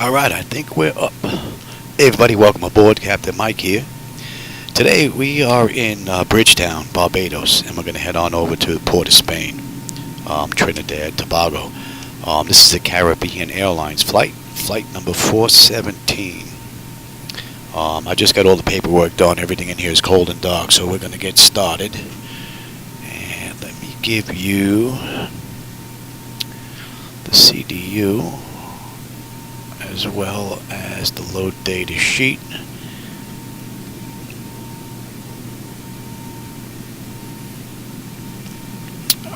Alright, I think we're up. Hey everybody, welcome aboard. Captain Mike here. Today we are in Bridgetown, Barbados, and we're going to head on over to Port of Spain, Trinidad, Tobago. This is the Caribbean Airlines flight number 417. I just got all the paperwork done. Everything in here is cold and dark, so we're going to get started. And let me give you the CDU as well as the load data sheet.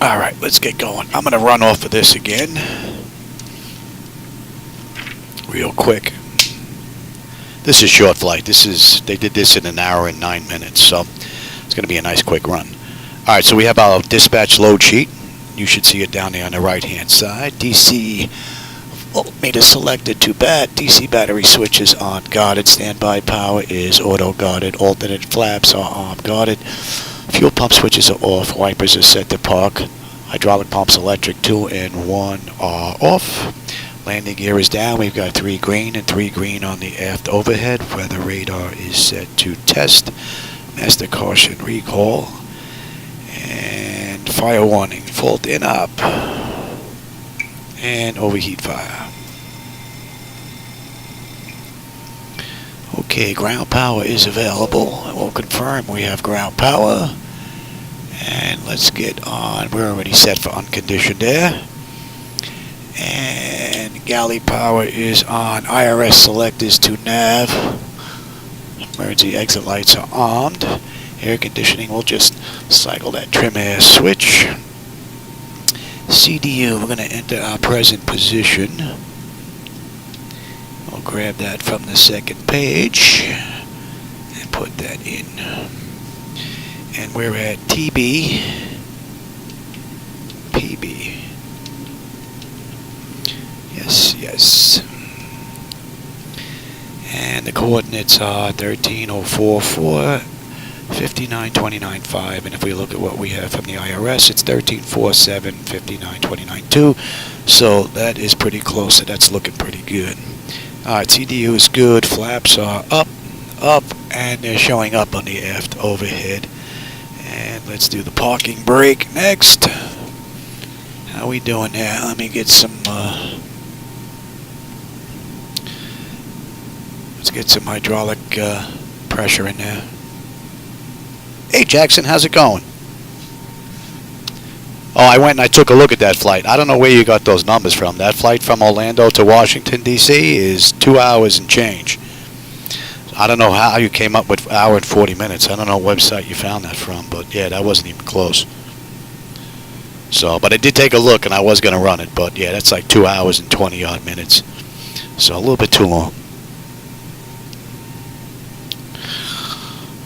Alright, let's get going. I'm going to run off of this again real quick. This is short flight. They did this in an hour and 9 minutes, so it's going to be a nice quick run. Alright, so we have our dispatch load sheet. You should see it down there on the right hand side. DC voltmeter selected, too bad. DC battery switches on guarded. Standby power is auto guarded. Alternate flaps are arm guarded. Fuel pump switches are off. Wipers are set to park. Hydraulic pumps electric 2 and 1 are off. Landing gear is down. We've got 3 green and 3 green on the aft overhead. Weather radar is set to test. Master caution recall. And fire warning. Fault in up. And overheat fire. Okay, ground power is available. We'll confirm we have ground power. And let's get on. We're already set for unconditioned air. And galley power is on. IRS selectors to nav. Emergency exit lights are armed. Air conditioning, we'll just cycle that trim air switch. CDU, we're going to enter our present position. We'll grab that from the second page and put that in. And we're at TBPB. Yes. And the coordinates are 13044, 59295, and if we look at what we have from the IRS, it's 1347, 59292. So that is pretty close. So that's looking pretty good. Alright, CDU is good. Flaps are up, and they're showing up on the aft overhead. And let's do the parking brake next. How we doing there? Let me get some. Let's get some hydraulic pressure in there. Hey Jackson, how's it going? Oh, I went and I took a look at that flight. I don't know where you got those numbers from. That flight from Orlando to Washington, D.C. is 2 hours and change. I don't know how you came up with hour and 40 minutes. I don't know what website you found that from, but yeah, that wasn't even close. So, but I did take a look and I was going to run it, but yeah, that's like 2 hours and 20 odd minutes. So a little bit too long.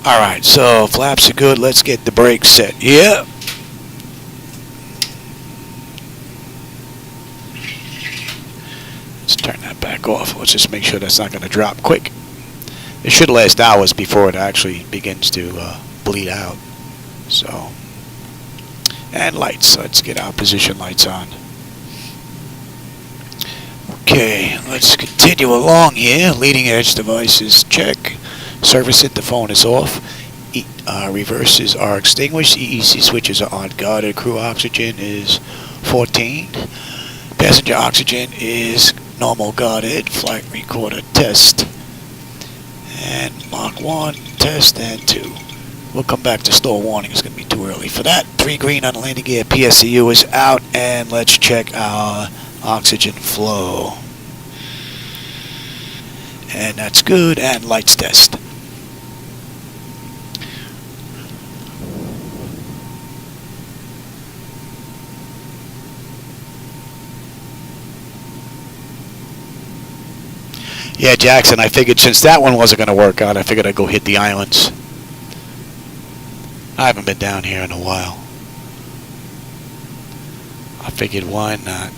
Alright, so flaps are good. Let's get the brakes set. Yeah. Let's turn that back off. Let's just make sure that's not going to drop quick. It should last hours before it actually begins to bleed out. So, and lights. Let's get our position lights on. Okay, let's continue along here. Leading edge devices check. Service interphone is off. Reverses are extinguished. EEC switches are on guarded. Crew oxygen is 14. Passenger oxygen is normal guarded. Flight recorder test. And Mach 1, test, and 2. We'll come back to store warning. It's going to be too early for that. 3 green on the landing gear. PSCU is out. And let's check our oxygen flow. And that's good. And lights test. Yeah, Jackson, I figured since that one wasn't going to work out, I figured I'd go hit the islands. I haven't been down here in a while. I figured why not?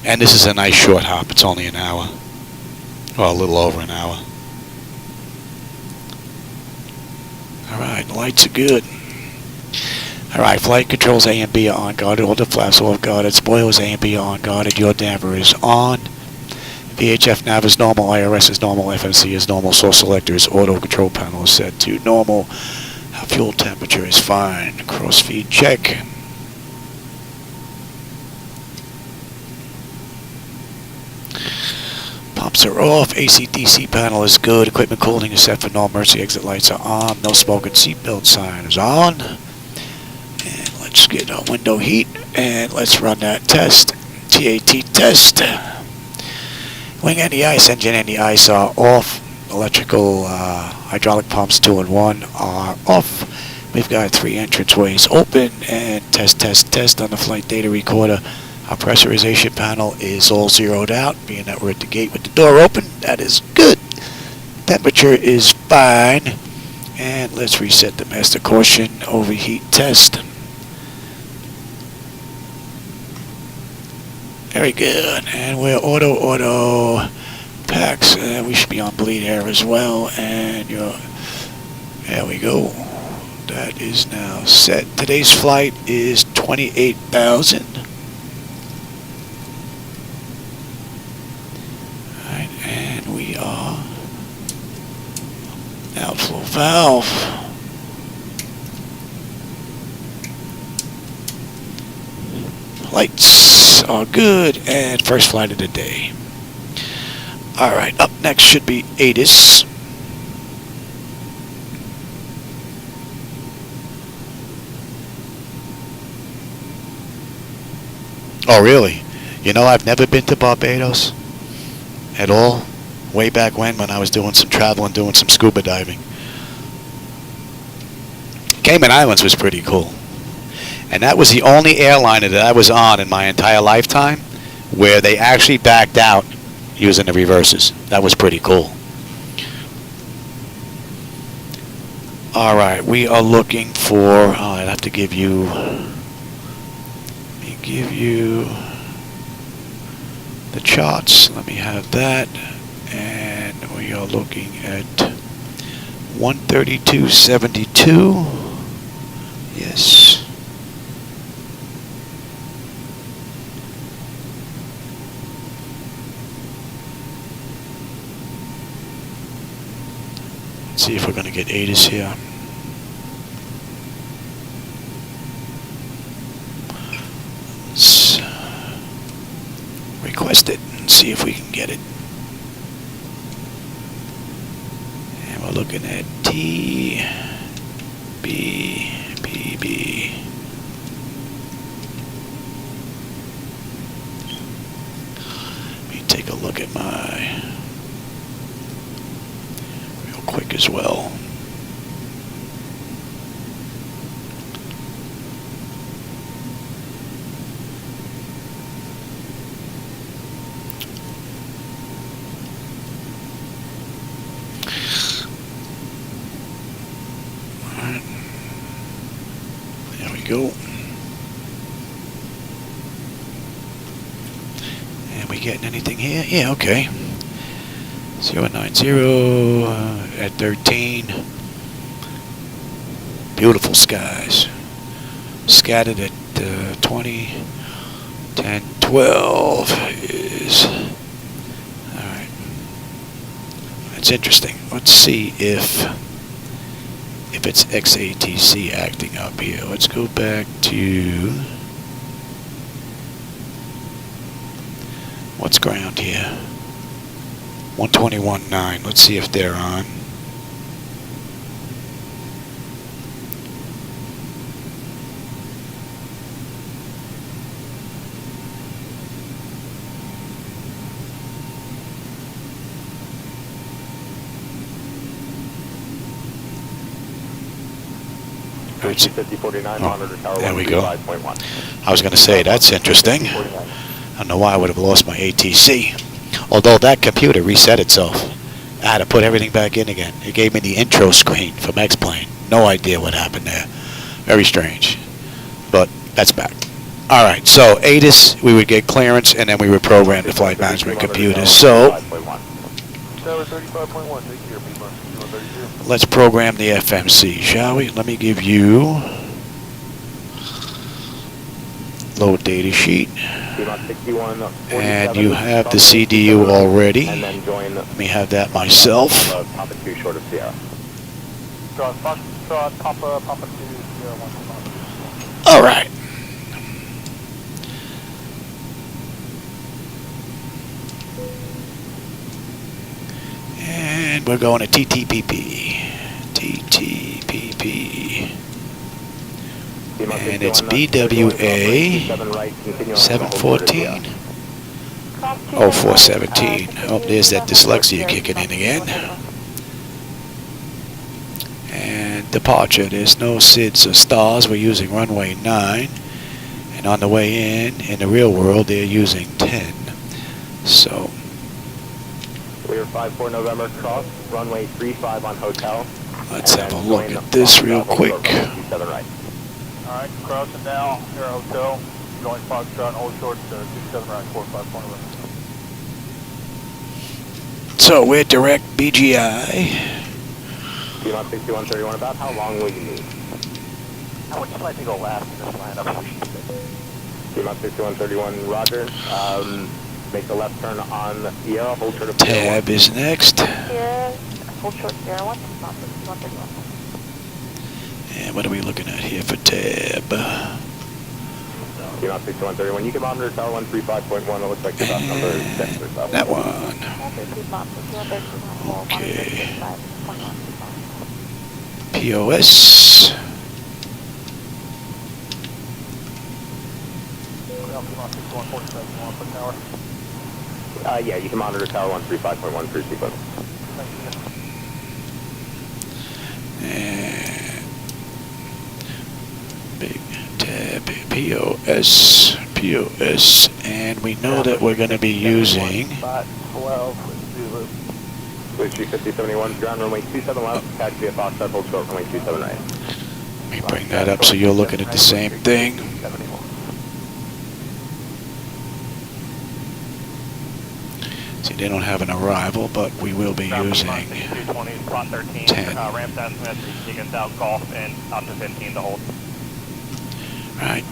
And this is a nice short hop. It's only an hour. Well, a little over an hour. Alright, the lights are good. Alright, flight controls A and B are on guarded. All the flaps are off guarded. Spoilers A and B are on guarded. Your damper is on. VHF nav is normal, IRS is normal, FMC is normal, source selector is auto, control panel is set to normal, fuel temperature is fine, crossfeed check. Pumps are off, AC/DC panel is good, equipment cooling is set for no emergency, exit lights are on, no smoking, seatbelt sign is on. And let's get our window heat, and let's run that test, TAT test. Wing and the ice, engine and the ice are off, electrical hydraulic pumps 2 and 1 are off. We've got 3 entranceways open, and test on the flight data recorder. Our pressurization panel is all zeroed out, being that we're at the gate with the door open. That is good. Temperature is fine. And let's reset the master caution overheat test. Very good. And we're auto packs. We should be on bleed air as well. And there we go. That is now set. Today's flight is 28,000. We are outflow valve. Lights are good, and first flight of the day. Alright, up next should be ATIS. Oh really? You know, I've never been to Barbados at all. Way back when I was doing some traveling, doing some scuba diving. Cayman Islands was pretty cool. And that was the only airliner that I was on in my entire lifetime where they actually backed out using the reverses. That was pretty cool. Alright, we are looking for, I'd have to give you, the charts. Let me have that. And we are looking at 132.72. Yes. Let's see if we're going to get ATIS here. Let's request it and see if we can get it. And we're looking at TBPB. Let me take a look at my real quick as well. Go. And we getting anything here? Yeah, okay. 090 at 13. Beautiful skies. Scattered at 20. 10, 12 is... Alright. That's interesting. Let's see if it's XATC acting up here. Let's go back to what's ground here. 121.9. Let's see if they're on. Oh, there we go. I was going to say, that's interesting. I don't know why I would have lost my ATC. Although that computer reset itself. I had to put everything back in again. It gave me the intro screen from X-Plane. No idea what happened there. Very strange. But that's back. Alright, so ATIS, we would get clearance, and then we would program the flight management computer. So, let's program the FMC, shall we? Let me give you Load data sheet. About 61, And you have the CDU already. and then join Let me have that myself. Papa 2 short of Sierra. Papa 2, 0, 1, 1. All right. And we're going to TTPP. TTPP. And it's BWA 714. Oh, 417. Oh, there's that dyslexia kicking in again. And departure, there's no SIDS or stars. We're using runway 9. And on the way in the real world, they're using 10. So. Clear 54 November, cross, runway 35 on hotel. Let's have a look at this real quick. Alright, crossing now, here at hotel. Going Foxtrot, hold short to 27 right, 45 point. So we're direct BGI. T-Mod 6131, about how long will you need? How much flight to go last in this lineup? T-Mod 6131, roger. Make the left turn on Sierra, hold short of Tab is next. Sierra, hold short Sierra 1, T-Mod 6131. And what are we looking at here for tab? T-Mod 6131, you can monitor tower 135.1, it looks like the bus number is 6 or so. That one. Okay. POS. Yeah, you can monitor tower 135.1 through sequence. And big tab, POS, POS, and we know that we're going to be using. Switch 5071, ground runway 27 left, catch via Foxtrot, hold short runway 27 right. Let me bring that up so you're looking at the same thing. See, they don't have an arrival, but we will be using 10. Ramp estimate, taking south Gulf and up to 15 to hold. Right.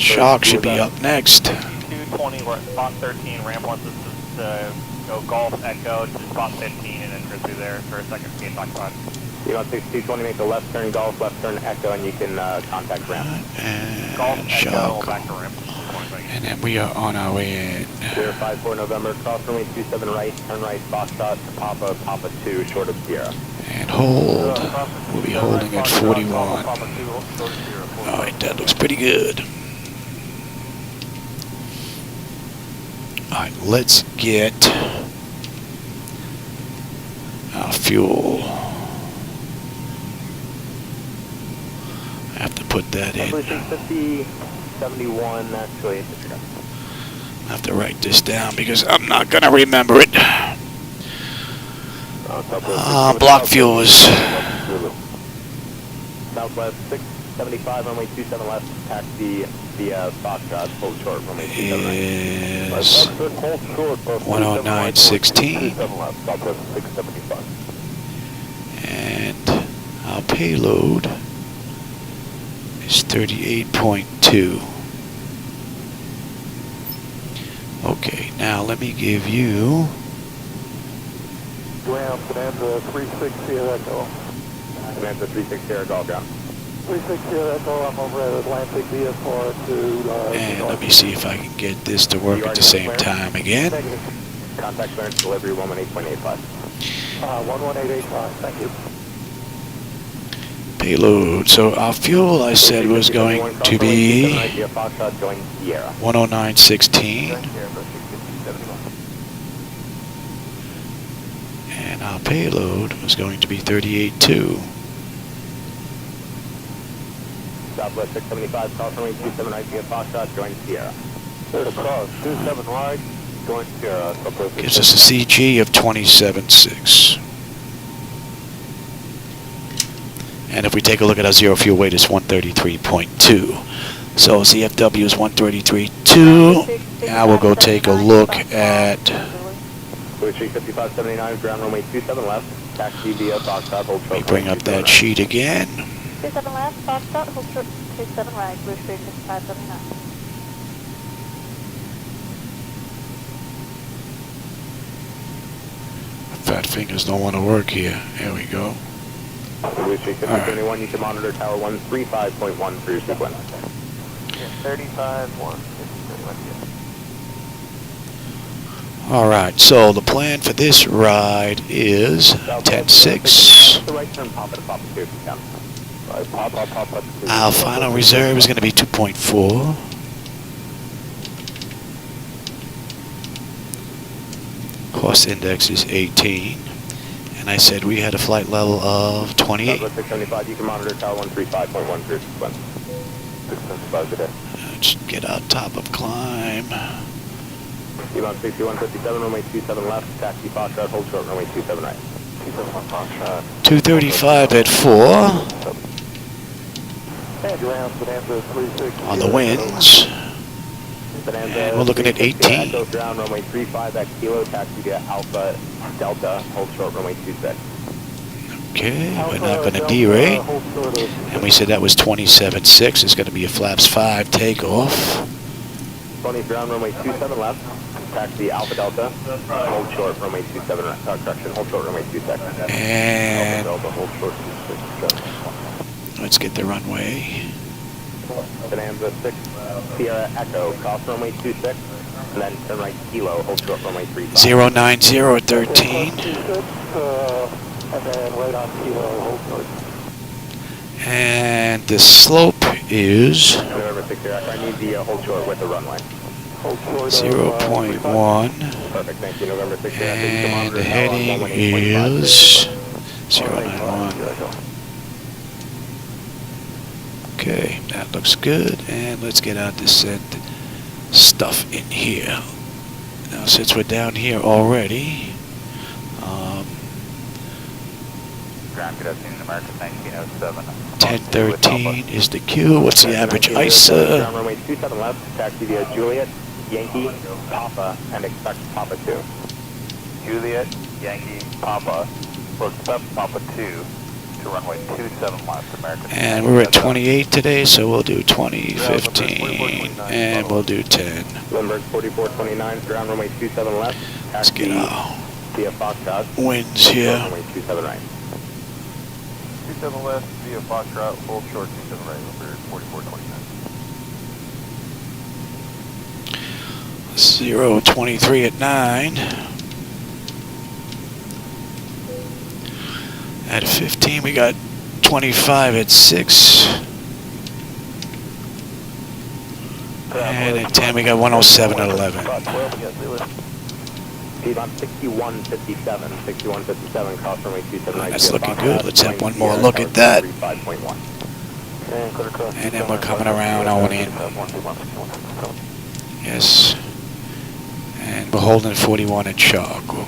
Shark should be up next. 220, we're at spot 13, ramp wants us to go Gulf, Echo to spot 15, and then go through there for a second speed talk about. You want 220, make the left turn Gulf, left turn Echo, and you can contact ramp. And Gulf, Shark. Echo, back to ramp. And then we are on our way in. Clear 54 November, cross runway 27 right, turn right, Foxtrot to Papa, Papa 2, short of Sierra. And hold. We'll be holding at 41. Alright, that looks pretty good. Alright, let's get our fuel. I have to put that in. 50, 71, actually. I have to write this down because I'm not going to remember it. Block fuel is... Southwest 675, runway 27 left, taxi via Foxtrot, hold short, runway 27 right. Is 109.16. Southwest 675. And our payload is 38.2. Okay, now let me give you... Ground, Bonanza 36 Sierra Echo. Bonanza 36 Sierra Golf ground. 36 Sierra Echo, I'm over at Atlantic VFR to... And let me see if I can get this to work at the same time again. Contact clearance delivery 118.85. 11885, thank you. Payload. So our fuel, I said, was going to be 109.16. And our payload was going to be 38.2. Southwest 675, cross runway 27 right via Foxtrot, join Sierra. Clear to cross, 27 right, join Sierra. Gives us a CG of 27.6. And if we take a look at our zero fuel weight, it's 133.2. So CFW is 133.2. Now we'll go take a look at... Clear 5579, ground runway 27 left, taxi via Foxtrot, hold short. Let me bring up that sheet again. 27 left, Foxtrot, hold short 27 right, Blue Street 5579. Fat fingers don't want to work here. There we go. Blue Street 5021, you can monitor tower 135.1 for your sequence. Yeah, 35-1. Alright, so the plan for this ride is 10-6. The right turn, pop it, pop it, if you can. Pop. Our final reserve is going to be 2.4. Cost index is 18. And I said we had a flight level of 28. 675, you can monitor tower 135.1 for your sequence. 675 today. Let's get on top of climb. Elon 6157, runway 27 left, taxi Foxtrot, hold short, runway 27 right. 271 Foxtrot. 235 at 4. On the winds. And we're looking at 18. Echo ground, runway 35 at kilo, taxi to Alpha Delta, hold short, runway 26. Okay, we're not going to derate. And we said that was 27.6. It's going to be a flaps 5 takeoff. 20 ground, runway 27 left, taxi Alpha Delta, hold short, runway 27 right, correction, hold short, runway 26. And Alpha Delta, hold short, 26. let's get the runway. Bonanza 6, Sierra Echo, cross runway 26, and then turn right kilo, hold short, runway 35. 09013. And then right on kilo, hold short. And the slope is November 6 Echo, I need the hold short with the runway. 0.1. Perfect, thank you, November 6 Echo. And the heading is 091. Okay, that looks good. And let's get our descent stuff in here. Now, since we're down here already, Ground conducting in American 1907. 1013 is the queue. What's the average ISA? Ground runway 27 left, taxi via Juliet, Yankee, Papa, and expect Papa 2. Juliet, Yankee, Papa, will accept Papa 2 to runway 27 left, American. And we're at 28 today, so we'll do 20, 15, and we'll do 10. Lindbergh 4429, ground runway 27 left, Let's taxi get our via Foxtrot, winds here. runway 27 right. 27 left via Foxtrot, hold short 27 right, over 4429. 023 at 9. At 15, we got 25 at 6. And at 10, we got 107 at 11. Piedmont 6157, 6157, cross runway 27 right. That's looking good. Let's have one more look at that. And then we're coming around on in. Yes. And we're holding 41 at Chicago.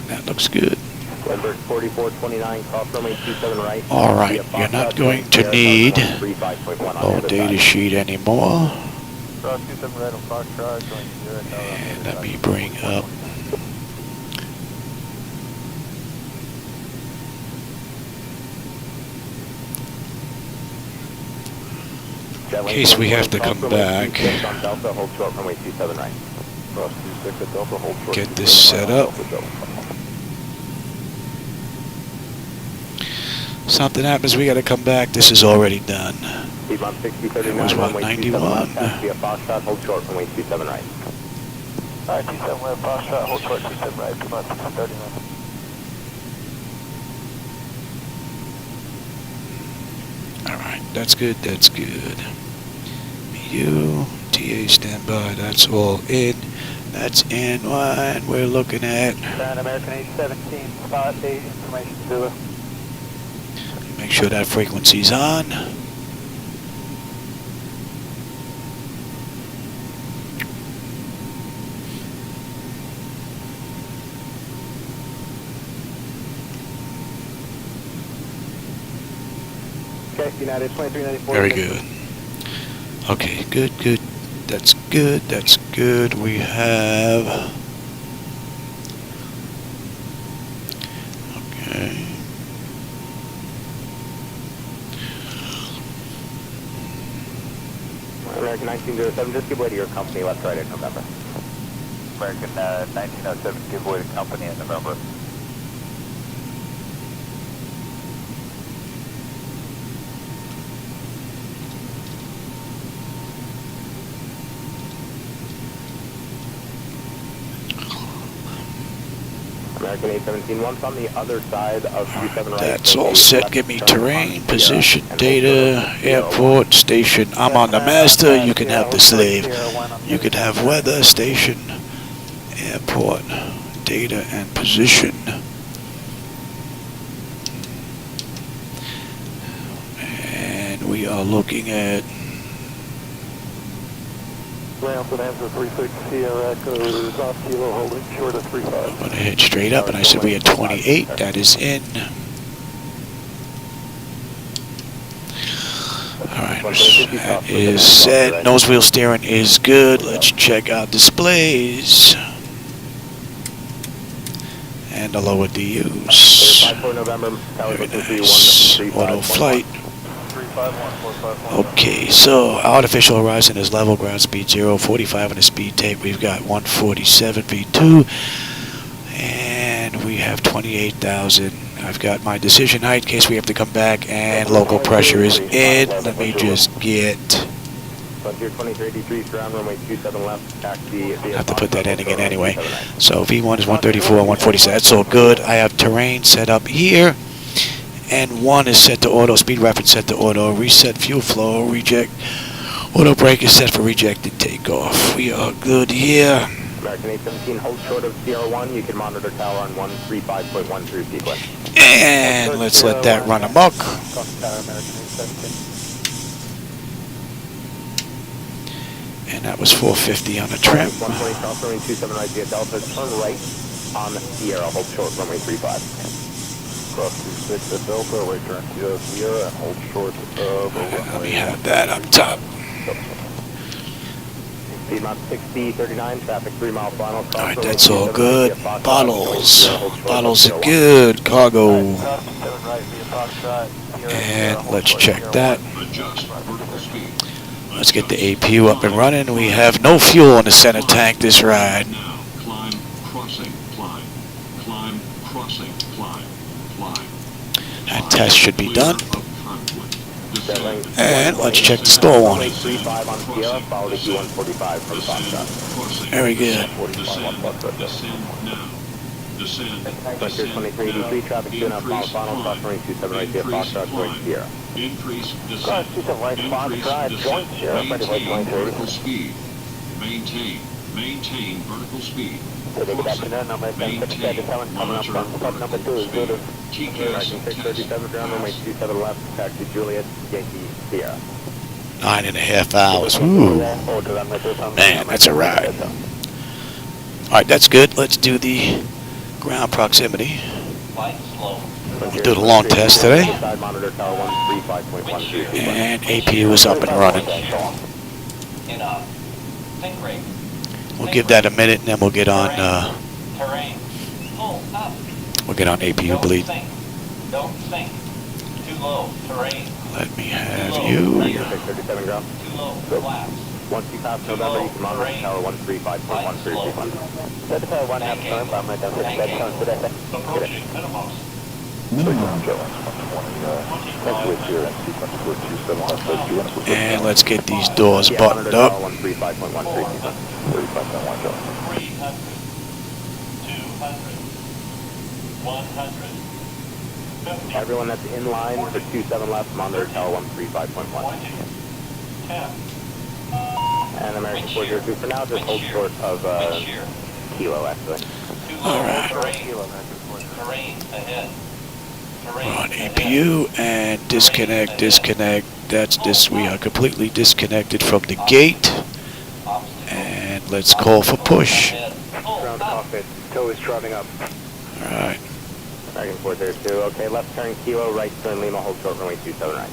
That looks good. Lindbergh 4429, cross runway 27 right. All right, you're not going to need no data sheet anymore. Cross 27 right on Foxtrot, going 0. And let me bring up in case we have to come back. Get this set up. Something happens, we got to come back. This is already done. It was what, 91? Hold short, runway 27 right. Alright, 27 left, Foxtrot, hold short 27 right, Piedmont 639. Alright, that's good, that's good. You, TA standby, that's all in. That's in line. We're looking at American 817, spot 8, information Zulu. make sure that frequency's on. Okay, United 2394. Very good. Okay, good, good. That's good, that's good. We have... Okay. American 1907, just give way to your company left, right in November. American 1907 giveaway to company in November. American 817, once on the other side of 27 right. That's all set. Give me terrain, position, data, airport, station. I'm on the master. You can have the slave. You can have weather, station, airport, data, and position. And we are looking at Ground and answer 36 Sierra Echo is off kilo holding short of 35. I'm going to head straight up, and I said we had 28. That is in. Alright, that is set. Nose wheel steering is good. Let's check out displays. And the lower DUs. 54 November, Very nice. Auto flight. Okay, so artificial horizon is level, ground speed 0, 45 on the speed tape. We've got 147 V2, and we have 28,000. I've got my decision height in case we have to come back, and local pressure is in. Let me just get. Frontier 2383, ground runway 27 left, taxi. I have to put that in again anyway. So V1 is 134, 147. That's all good. I have terrain set up here. And 1 is set to auto, speed reference set to auto, reset fuel flow, reject, auto brake is set for rejected takeoff. We are good here. American 817, hold short of CR1, you can monitor tower on 135.1 through sequence. And let's let that run amok. And that was 450 on the trim. 120 cross runway 27 right via Delta, turn right on Sierra, hold short runway 35. Cross 26 at Delta, right turn Sierra, and hold short of Let me have that up top. Speed mount 6039, traffic 3 mile final. Alright, that's all good. Bottles. Bottles are good. Cargo. And let's check that. Let's get the APU up and running. We have no fuel in the center tank this ride. Climb, crossing, climb. Climb, crossing, climb. That test should be done. And let's check the stall warning. 35 on Sierra, followed to 145 from Foxtrot. Very good. Frontier 2383, traffic 2.5 final, cross runway 27 right via Foxtrot, going Sierra. Increase Cross 27 right, Foxtrot, joint Sierra, Frontier 2383. speed. Maintain vertical speed. Maintain. Monitor number 2 is good. American 637, ground runway 27 left, taxi Juliet, Yankee, Sierra. 9.5 hours. Ooh. Man, that's a ride. Alright, that's good. Let's do the ground proximity. We'll do the long test today. And APU is up and running. We'll give that a minute and then we'll get on APU bleed. Don't sink. Too low. Terrain. Let me have you. 637 ground. Too low. Collapse. Once you pass November, you can monitor tower 135.13 sequence. Certify 1 half turn, but I'm going to have to Approaching minimums. And let's get these doors buttoned up. 135.13 sequence. 300. 200. 100. 50. Everyone that's in line for 27 left, monitor tower 135.1. 20. 10. And American 402 for now, just hold short of kilo actually. Too All low. right. Terrain ahead. We're on APU and disconnect. That's this. We are completely disconnected from the gate. And let's call for push. Ground cockpit, tow is trotting up. All right. American 402, okay, left turn kilo, right turn Lima, hold short runway 27 right.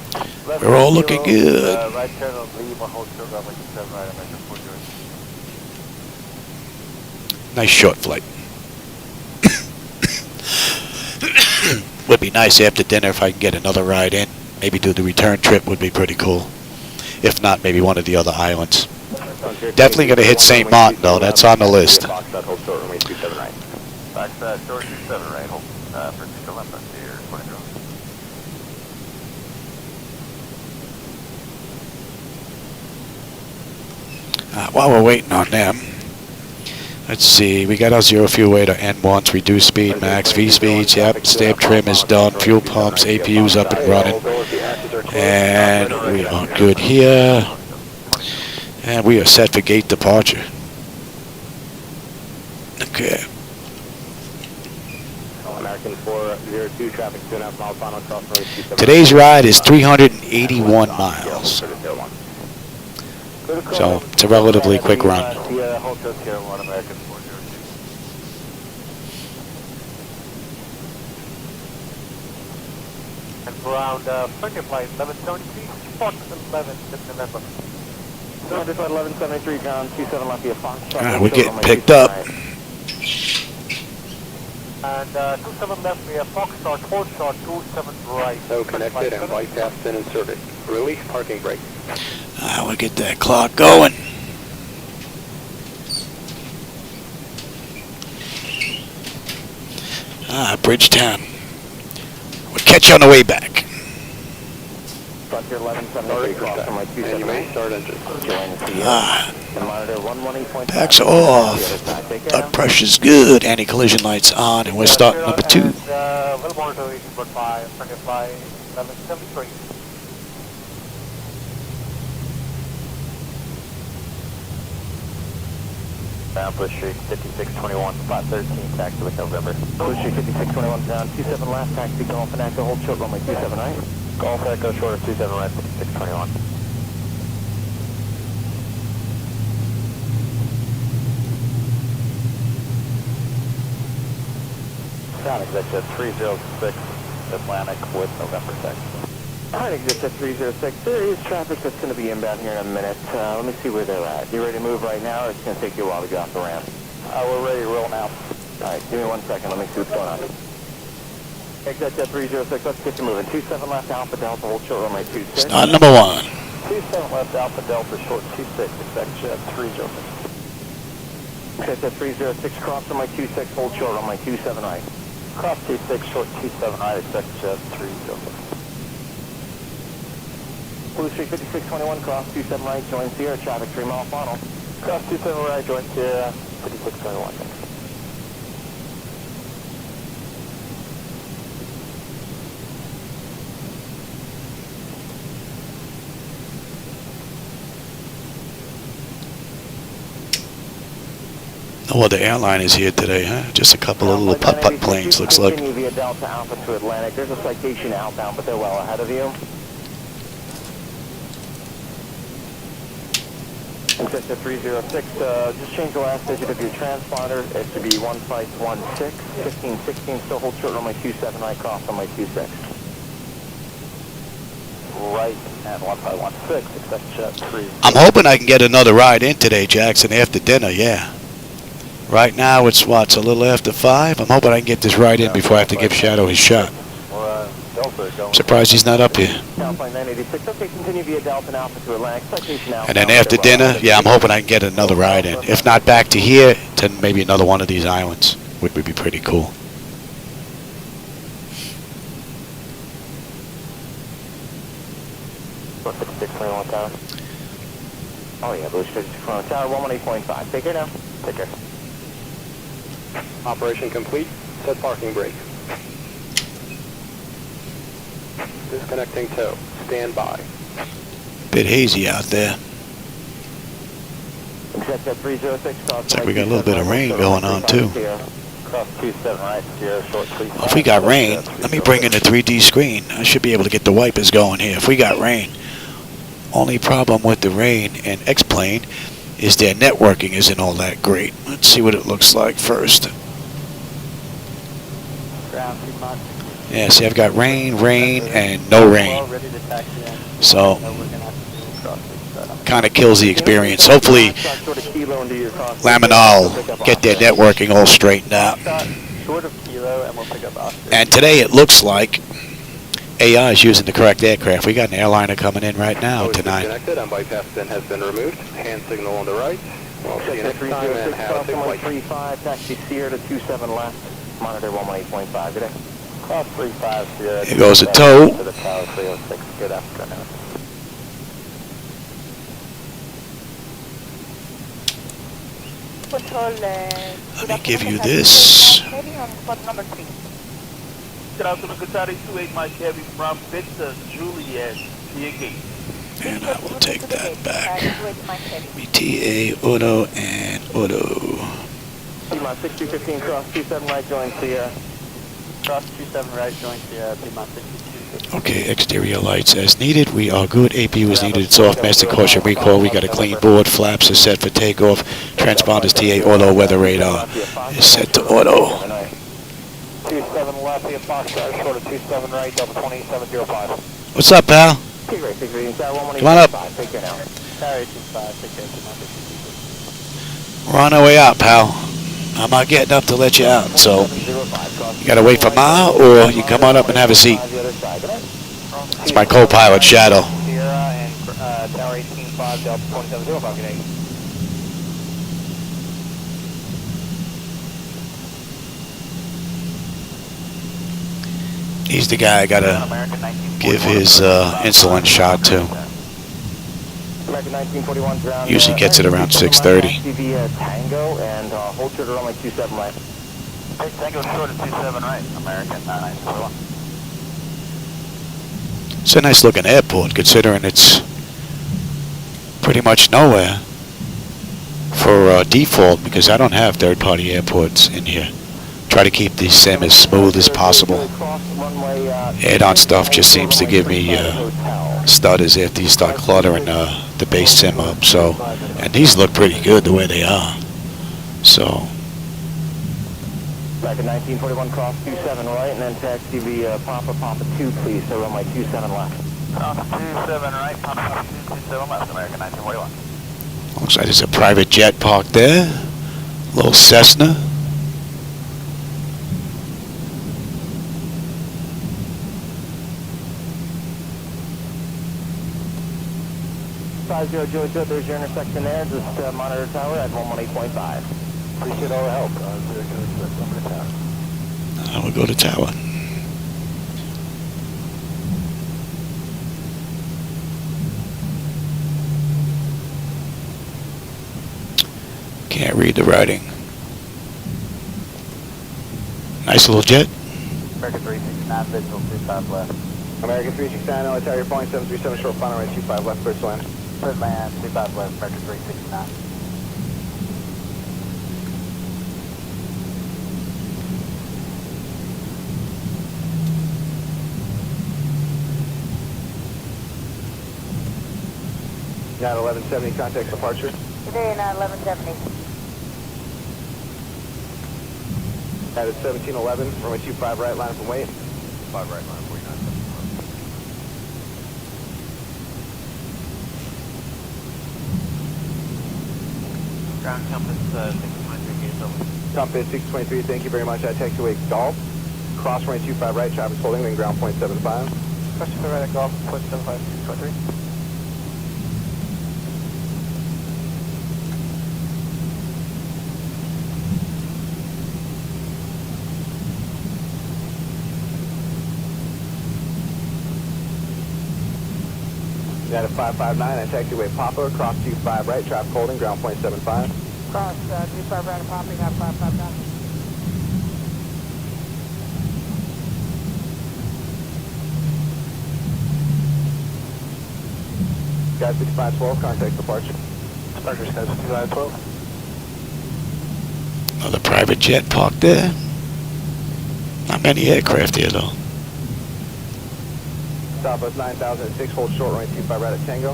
We're all looking good. Right turn on Lima, hold short runway 27 right, American 402. Nice short flight. Would be nice after dinner if I can get another ride in. Maybe do the return trip would be pretty cool. If not, maybe one of the other islands. Definitely going to hit St. Martin, though. That's on the list. Foxtrot, hold short, runway 27 right. Foxtrot, short 27 right, hold, for Columbus here, 20 drone. While we're waiting on them, let's see. We got our zero fuel weight or N1s, reduced speed, max, V speeds. Yep, stab trim is done. Fuel pumps, APU's up and running. And we are good here. And we are set for gate departure. Okay. American 402, traffic 2.5 miles, final cross runway 27. Today's ride is 381 miles. So it's a relatively quick run. Yeah, hold short here, 1 American 402. And around second flight 1173, Fox 11, November. 1173, John, 27 Lafayette, Foxtrot. We're getting picked up. And 27 left, we have Foxtrot, hold short, 27 right. So connected and white path's been inserted. Release parking brake. We'll get that clock going. Bridgetown. We'll catch you on the way back. Frontier 1173, cross from my 27 you may start engine. Monitor 118.5. Backs off. Blood pressure's good. Anti-collision lights on, and we're starting number 2. Well monitor 18.5, second flight 1173. Down Bush Street 5621, spot 13, taxi with November. Bush Street 5621 down, 27 left, taxi Golf and Echo, hold short runway 27 right. Golf Echo short of 27 right, 5621. Sound exit 306 Atlantic with November taxi. Alright, exit 306. There is traffic that's going to be inbound here in a minute. Let me see where they're at. You ready to move right now, or it's going to take you a while to get off the ramp? We're ready to roll now. Alright, give me 1 second. Let me see what's going on. Exit 306. Let's get you moving. 27 left, Alpha Delta, hold short runway 26. Start number 1. 27 left, Alpha Delta, short 26, expect jet 306. Exit 306, cross runway 26, hold short runway 27 right. Cross 26, short 27 right, expect jet 306. Blue Street 5621, cross 27 right, join Sierra, traffic 3 mile final. Cross 27 right, join Sierra, 5621. No other airline is here today, huh? Just a couple of little putt-putt planes, looks like. Continue via Delta Alpha to Atlantic. There's a citation outbound, but they're well ahead of you. Exit 306, just change the last digit of your transponder. It should be 1516, 1516, still hold short runway 27 right, cross runway 26. Right, and 1516, expect jet 3. I'm hoping I can get another ride in today, Jackson, after dinner, yeah. Right now it's, what, a little after 5? I'm hoping I can get this ride in before I have to give Shadow his shot. I'm surprised he's not up here. Alpha 986, okay, continue via Delta and Alpha to Atlantic, citation outbound. And then after dinner, yeah, I'm hoping I can get another ride in. If not back to here, to maybe another one of these islands, which would be pretty cool. Tower. Oh yeah, Blue Street Tower 118.5. Take care now. Take care. Operation complete. Set parking brake. Disconnecting tow. Stand by. Bit hazy out there. Exit 306. Looks like we got a little bit of rain going on too. Cross 27 right, Sierra, short 3. Well, if we got rain, let me bring in the 3D screen. I should be able to get the wipers going here. If we got rain, only problem with the rain and X-Plane is their networking isn't all that great. Let's see what it looks like first. Yeah, see, I've got rain, and no rain. So, kind of kills the experience. Hopefully, Laminal get their networking all straightened out. And today it looks like AI is using the correct aircraft. We got an airliner coming in right now Nose tonight. disconnected. Unbypass bin has been removed. Hand signal on the right. We'll see you next time and have a safe flight. 35, taxi Sierra to 27 left. Monitor 118.5. Good day. Cross 35 Sierra. Here goes a tow. To the tower 306. Good afternoon. Control, Let me give you this. Heading on spot number 3. Good afternoon, Qatari 28 Mike Heavy from Victor Juliet to your gate. And I will take that back. Mike Heavy. BTA, Auto, and Auto. Piedmont 6215, cross 27 right, join Sierra. Cross 27 right, join Sierra, Piedmont 62. Okay, exterior lights as needed. We are good. APU is needed. It's off. Master caution recall. We got a clean board. Flaps are set for takeoff. Transponders TA auto. Weather radar is set to auto. 27 left, the Foxtrot, short of 27 right, double 2705. What's up, pal? Come on up. Take care now. Carry 25, take care, We're on our way out, pal. I'm not getting up to let you out, so you gotta wait for Ma, or you come on up and have a seat. It's my co-pilot, Shadow. Sierra and Tower 18.5, Delta 2705, good day. He's the guy I gotta give his insulin shot to. American 1941 ground. Usually gets it around 6:30. Tango and hold trigger runway 27 right. Tango short of 27 right, American 941. It's a nice looking airport considering it's pretty much nowhere for default, because I don't have third party airports in here. Try to keep the sim as smooth as possible. Add-on stuff just seems to give me stutters after you start cluttering the base sim up. So, and these look pretty good the way they are. So, Back in 1941, cross 27 right, and then taxi via Papa 2, please. So runway 27 left. Cross 27 right, Papa 27 left, American 1941. looks like there's a private jet parked there. Little Cessna. Jojo, there's your intersection there. Just monitor tower at 118.5. Appreciate all the help. We'll go to tower. Can't read the writing. Nice little jet. American 369, visual 25 left. American 369, military point 737, short final right 25 left, first land. First land, 25 left, American 369. Now 1170, contact departure. Today, 1170. At 1711, runway 25 right, line from weight. 5 right, line 49. Ground compass 623, gates open. Compass 623, thank you very much. I taxiway Golf. Cross runway 25 right, traffic holding, then ground point 75. Question for right at Golf, point 75, 623. At 559 and taxiway Papa, cross 25 right, traffic holding, ground point 75. Cross 25 right and popping out 559. Sky 5512, contact departure. Departure Sky 5512. Another private jet parked there. Not many aircraft here though. Southwest 9006, hold short runway 25 right at Tango.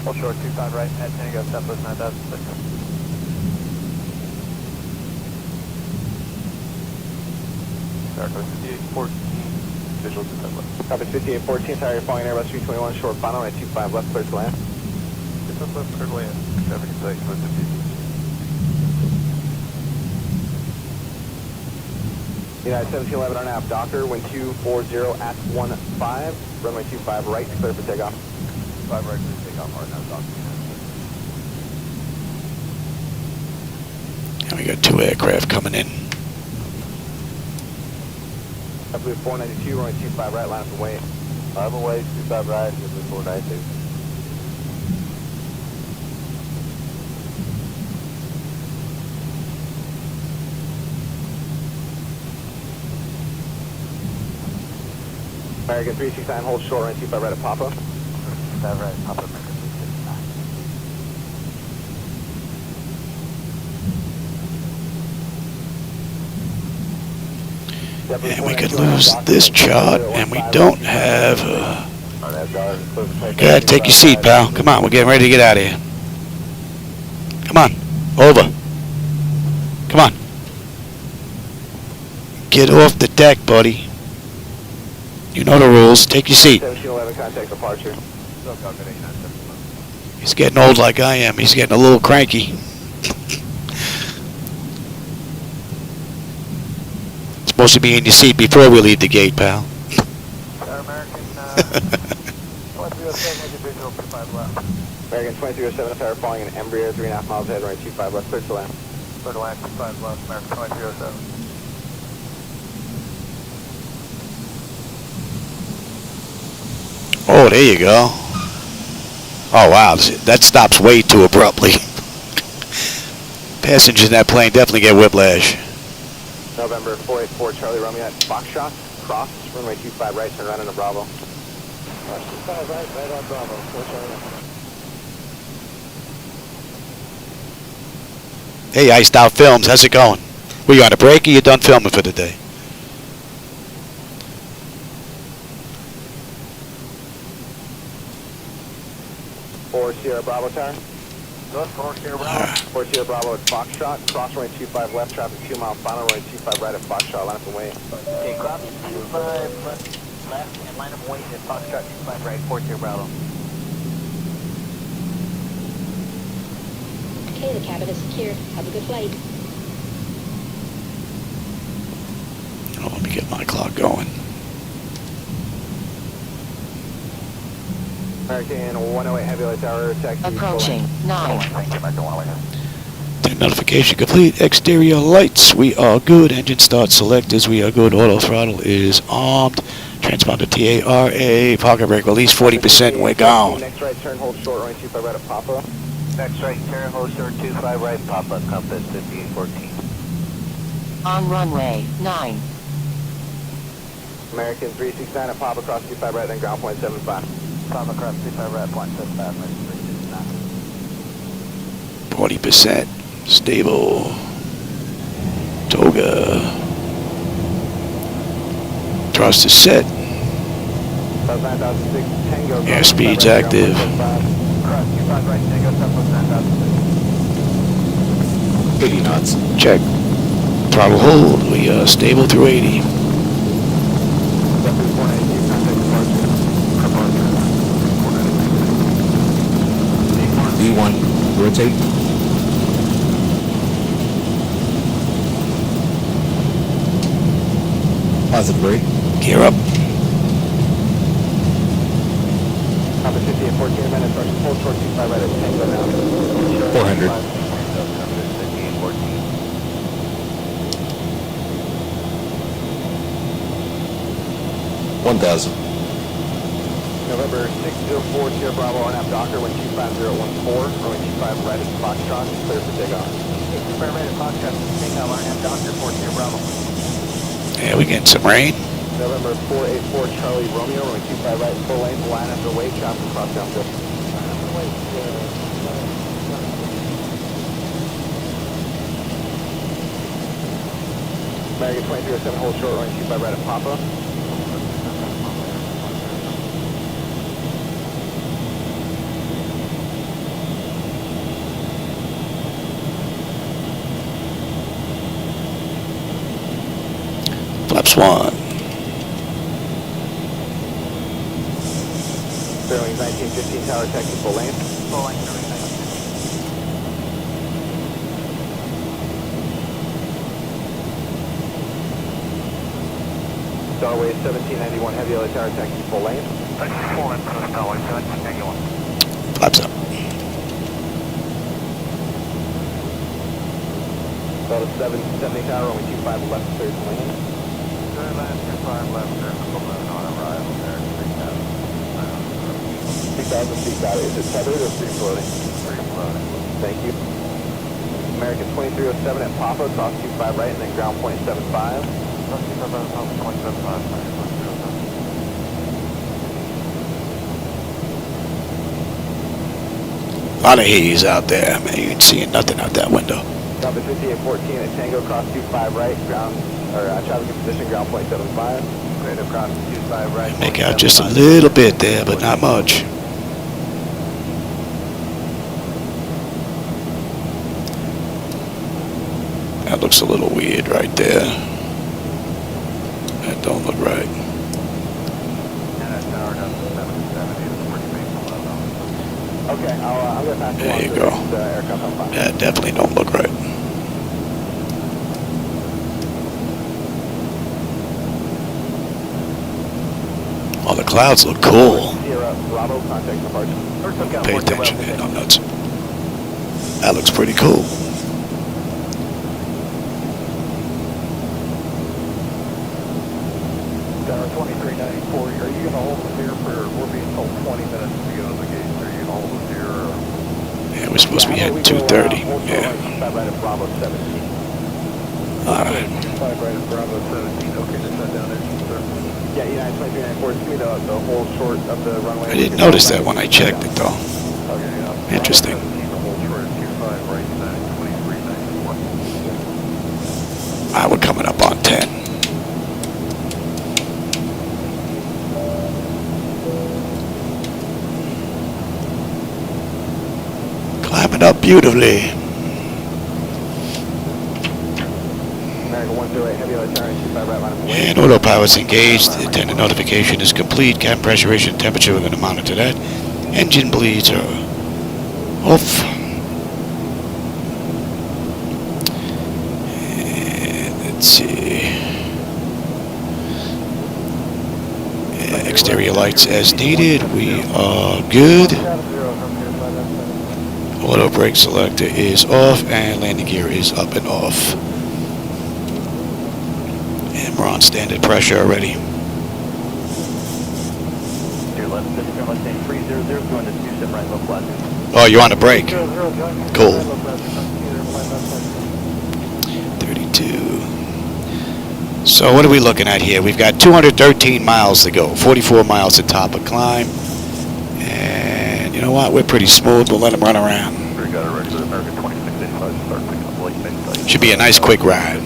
Hold short 25 right at Tango, Southwest 9006. Southwest 5814, visual 25 left. Southwest 5814, sorry, you're following Airbus 321, short final right 25 left, clear to land. Southwest left, clear to land. Traffic is like close to 50. United 1711 on app, Docker, wind 240 at 15, runway 25 right, clear for takeoff. 5 right, clear for takeoff, hard now, Docker. And we got 2 aircraft coming in. I believe 492, runway 25 right, line up and wait. 5 away, 25 right, 492. American 369, hold short, runway 25 right at Papa. 25 right, Papa, American 369. And we could lose this chart, and we don't have... Go ahead, take your seat, pal. Come on, we're getting ready to get out of here. Come on, over. Come on. Get off the deck, buddy. You know the rules. Take your seat. 1711, contact departure. He's getting old like I am. He's getting a little cranky. Supposed to be in your seat before we leave the gate, pal. American 2307, if they're flying an Embraer 3.5 miles ahead, runway 25 left, clear to land. Clear to land, 25 left, American 2307. Oh, there you go. Oh, wow. That stops way too abruptly. Passengers in that plane definitely get whiplash. November 484, Charlie Romeo at Foxtrot, cross, runway 25 right, turn around into Bravo. 25 right, right on Bravo, 4 Charlie. Hey, Iced Out Films, how's it going? Were you on a break or you done filming for the day? Sierra Bravo Tower. North 4 Sierra Bravo. 4 Sierra Bravo at Foxtrot. Cross runway 25 left, traffic 2 mile final, runway 25 right at Foxtrot, line up and wait. Okay, cross 25 left and line up and wait at Foxtrot 25 right, 4 Sierra Bravo. Okay, the cabin is secure. Have a good flight. Oh, let me get my clock going. American 108 Heavy Light Tower, taxi. Approaching 9. Notification complete. Exterior lights. We are good. Engine start selectors. We are good. Auto throttle is armed. Transponder TARA. Pocket brake release 40%. We're gone. Next right turn, hold short, runway 25 right at Papa. Next right turn, hold short 25 right, Papa, compass 5814. On runway 9. American 369 at Papa, cross 25 right, then ground point 75. Papa, cross 25 right, point 75, American 369. 40%. Stable. Toga. Thrust is set. Airspeed's active. Cross 25 right, Tango, 9006. 80 knots. Check. Throttle hold. We are stable through 80. D1, rotate. Positive brake. Gear up. Papa 50 at 14 minutes, hold short 25 right at Tango now. 400. 1,000. November 604, Sierra Bravo, RNAV Docker, wind 25014, runway 25 right at Foxtrot, clear for takeoff. 25 right at Foxtrot, takeoff, RNAV Docker, 4 Sierra Bravo. Yeah, we getting some rain. November 484, Charlie Romeo, runway 25 right, full lane, line up the way, traffic across downfield. American 2307, hold short, runway 25 right at Papa. Flaps 1. Bearing 1915 tower, taxi full lane. Full lane, 19. Starway 1791 Heavy LA Tower, taxi full lane. Full lane for the Starway 1791. Flaps up. Go to 770 Tower, runway 25 left, third lane. Third lane, 25 left, third balloon on arrival there, 3,000 feet, got it. Is it tethered or free floating? free floating. Thank you. American 2307 at Papa, cross 25 right, and then ground point 75. Cross 25 right, cross point 75. A lot of haze out there, man. You ain't seeing nothing out that window. Copy 5814 at Tango, cross 25 right, ground, or traffic in position, ground point 75. Great, across 25 right. Make out just a little bit there, but not much. That looks a little weird right there. That don't look right. And that tower down to 770 is pretty big below. Okay, I'm going to pass There you along go. to this aircraft on 5. That definitely don't look right. Oh, the clouds look cool. Sierra Bravo, contact departure. Pay attention, man. I'm nuts. That looks pretty cool. Tower 2394, are you going to hold us here for, we're being told 20 minutes to get on the gate. Are you going to hold us here? Or? Yeah, we're supposed to be heading 2:30. Yeah. 5 right at Bravo 17. All right. 5 right at Bravo 17. Okay, just shut down there, sir. Yeah, United 2394, it's going to be the whole short of the runway. I didn't notice that when I checked it, though. Okay, yeah. Interesting. The whole short is 25 right, 2394. We're coming up on 10. Climbing up beautifully. American 108, heavy LA Tower, 25 right line of way. And autopilot's engaged. The attendant notification is complete. Cabin pressurization and temperature, we're going to monitor that. Engine bleeds are off. And let's see. Exterior lights as needed. We are good. Auto brake selector is off and landing gear is up and off. And we're on standard pressure already. Your left, this is left saying 300, going to 27 right, low flat. Oh, you're on the brake. Cool. 32. So what are we looking at here? We've got 213 miles to go. 44 miles to top of climb. And you know what? We're pretty smooth. We'll let them run around. Should be a nice quick ride.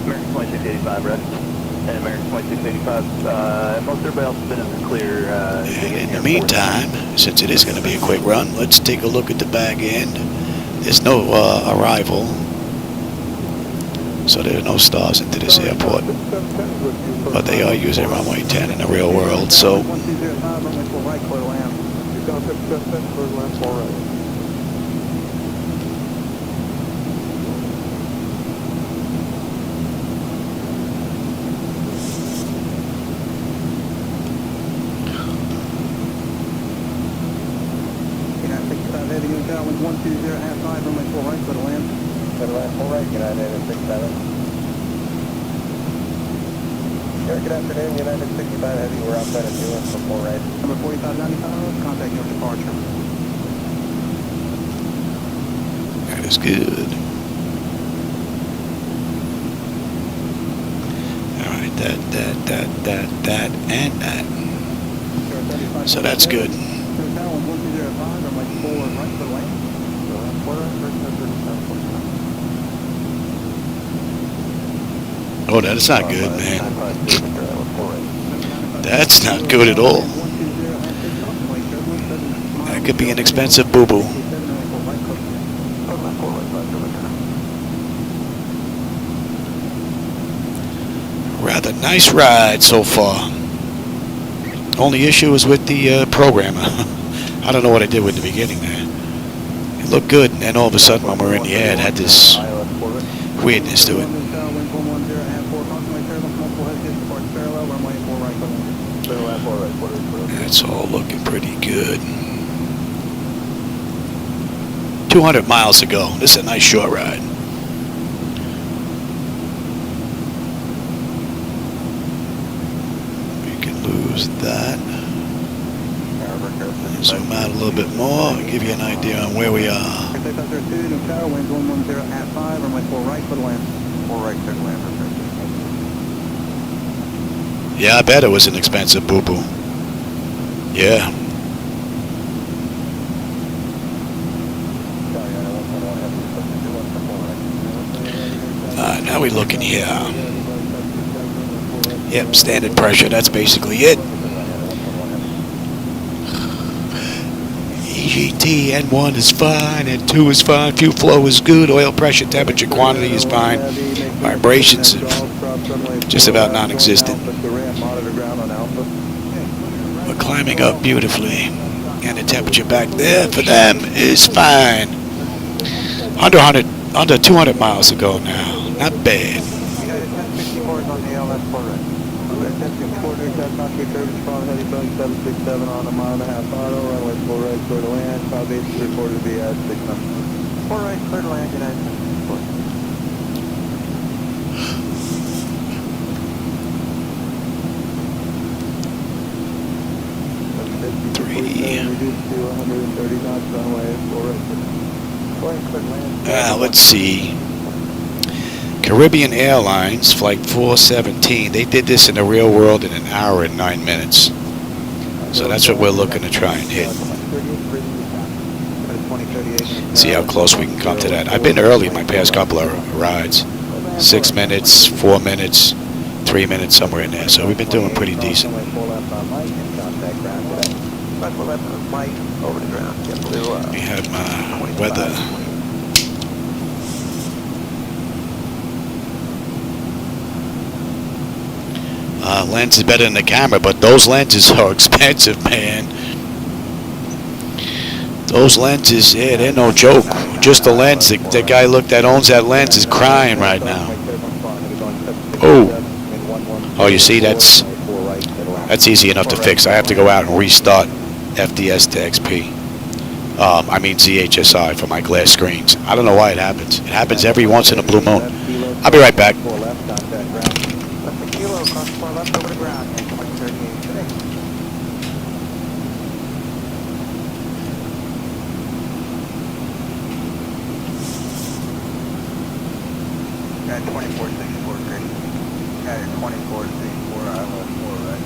American 2685, red. And American 2685, most everybody else has been in the clear. And in the meantime, since it is going to be a quick run, let's take a look at the back end. There's no arrival, so there are no stars into this airport. But they are using runway 10 in the real world, so. Good afternoon, United 65 Heavy, we're outside of Newark for full right. Number 4595, contact your departure. That is good. All right, that, and that. So that's good. Oh, that is not good, man. That's not good at all. That could be an expensive boo-boo. Rather nice ride so far. Only issue is with the programmer. I don't know what I did with the beginning there. It looked good, and then all of a sudden when we were in the air, it had this weirdness to it. That's all looking pretty good. 200 miles to go. This is a nice short ride. We can lose that. Zoom out a little bit more, give you an idea on where we are. Yeah, I bet it was an expensive boo-boo. Yeah. Now we're looking here. Yep, standard pressure, that's basically it. EGT, N1 is fine, N2 is fine, fuel flow is good, oil pressure, temperature, quantity is fine, vibrations are just about non-existent. We're climbing up beautifully, and the temperature back there for them is fine. Under 200 miles to go now, not bad. On a mile and a half auto, runway 4 right, clear to land, cloud base is reported to be at 6 numbers. 4 right, clear to land, United 74. Reduced to 130 knots, runway 4 right, clear to land. Let's see. Caribbean Airlines Flight 417. They did this in the real world in an hour and 9 minutes. So that's what we're looking to try and hit. See how close we can come to that. I've been early my past couple of rides. 6 minutes, 4 minutes, 3 minutes, somewhere in there. So we've been doing pretty decent. We have my weather. Lens is better than the camera, but those lenses are expensive, man. Those lenses, yeah, they're no joke. Just the lens, the guy that owns that lens is crying right now. Oh, you see, that's easy enough to fix. I have to go out and restart FDS to XP. I mean ZHSI for my glass screens. I don't know why it happens. It happens every once in a blue moon. I'll be right back. At 2464, great. At 2464, I was 4 right.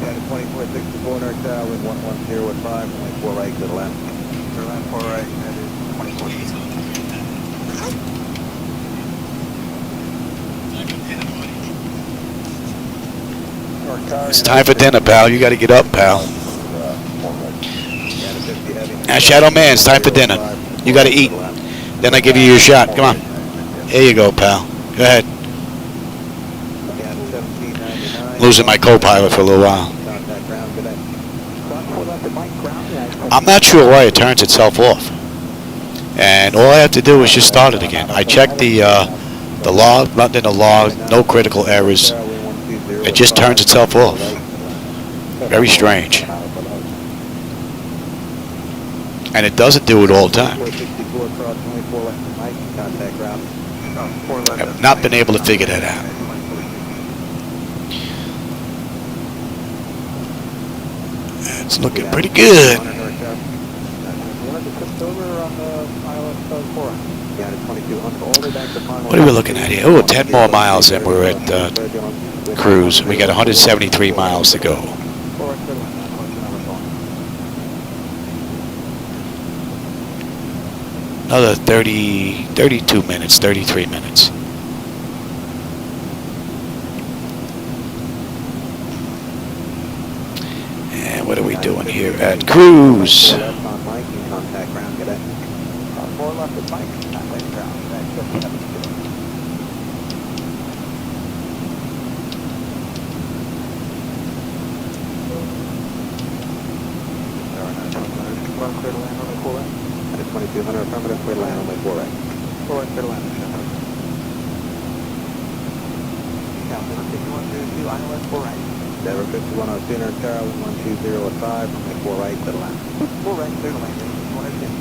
At 2464, north tower with 11015, only 4 right to the left. To the left, 4 right, that is 2464. It's time for dinner, pal. You got to get up, pal. Shadow Man, it's time for dinner. You got to eat. Then I give you your shot. Come on. Here you go, pal. Go ahead. Losing my co-pilot for a little while. I'm not sure why it turns itself off. And all I have to do is just start it again. I checked the log, nothing in the log, no critical errors. It just turns itself off. Very strange. And it doesn't do it all the time. I've not been able to figure that out. It's looking pretty good. What are we looking at here? Oh, 10 more miles and we're at cruise. We got 173 miles to go. Another 32 minutes, 33 minutes. And what are we doing here at cruise? Clear to land on the 4 right. At 2200 affirmative, clear to land on the 4 right. 4 right, clear to land. Count 5122, ILS 4 right. Denver 51 on Center Tower, 120 at 5, runway 4 right, clear to land. 4 right, clear to land. Go ahead again.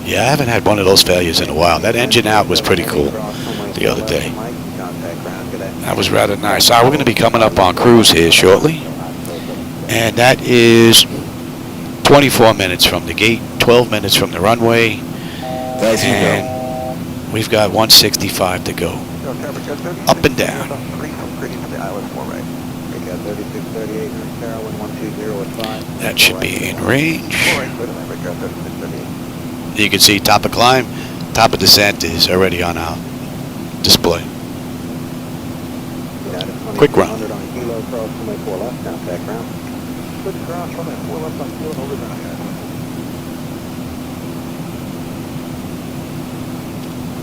Yeah, I haven't had one of those failures in a while. That engine out was pretty cool the other day. That was rather nice. We're going to be coming up on cruise here shortly. And that is 24 minutes from the gate, 12 minutes from the runway. And we've got 165 to go. Up and down. That should be in range. You can see top of climb, top of descent is already on our display. Quick run.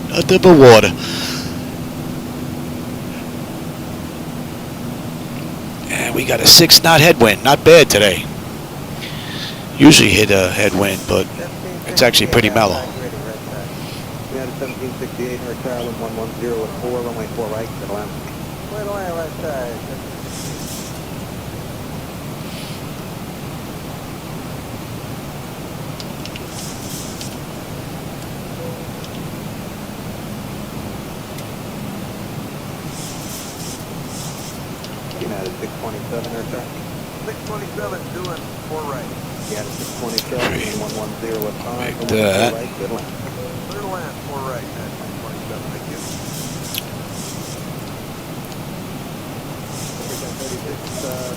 Nothing but water. And we got a 6 knot headwind. Not bad today. Usually hit a headwind, but it's actually pretty mellow. We had a 1768 North Tower, 110 at 4, runway 4 right, clear to land. Clear to land, right side. United 627 North Tower. 627 doing 4 right. United 627, 110 at 5, Make runway 4 that. right, clear to land. Clear to land, 4 right, 627, thank you.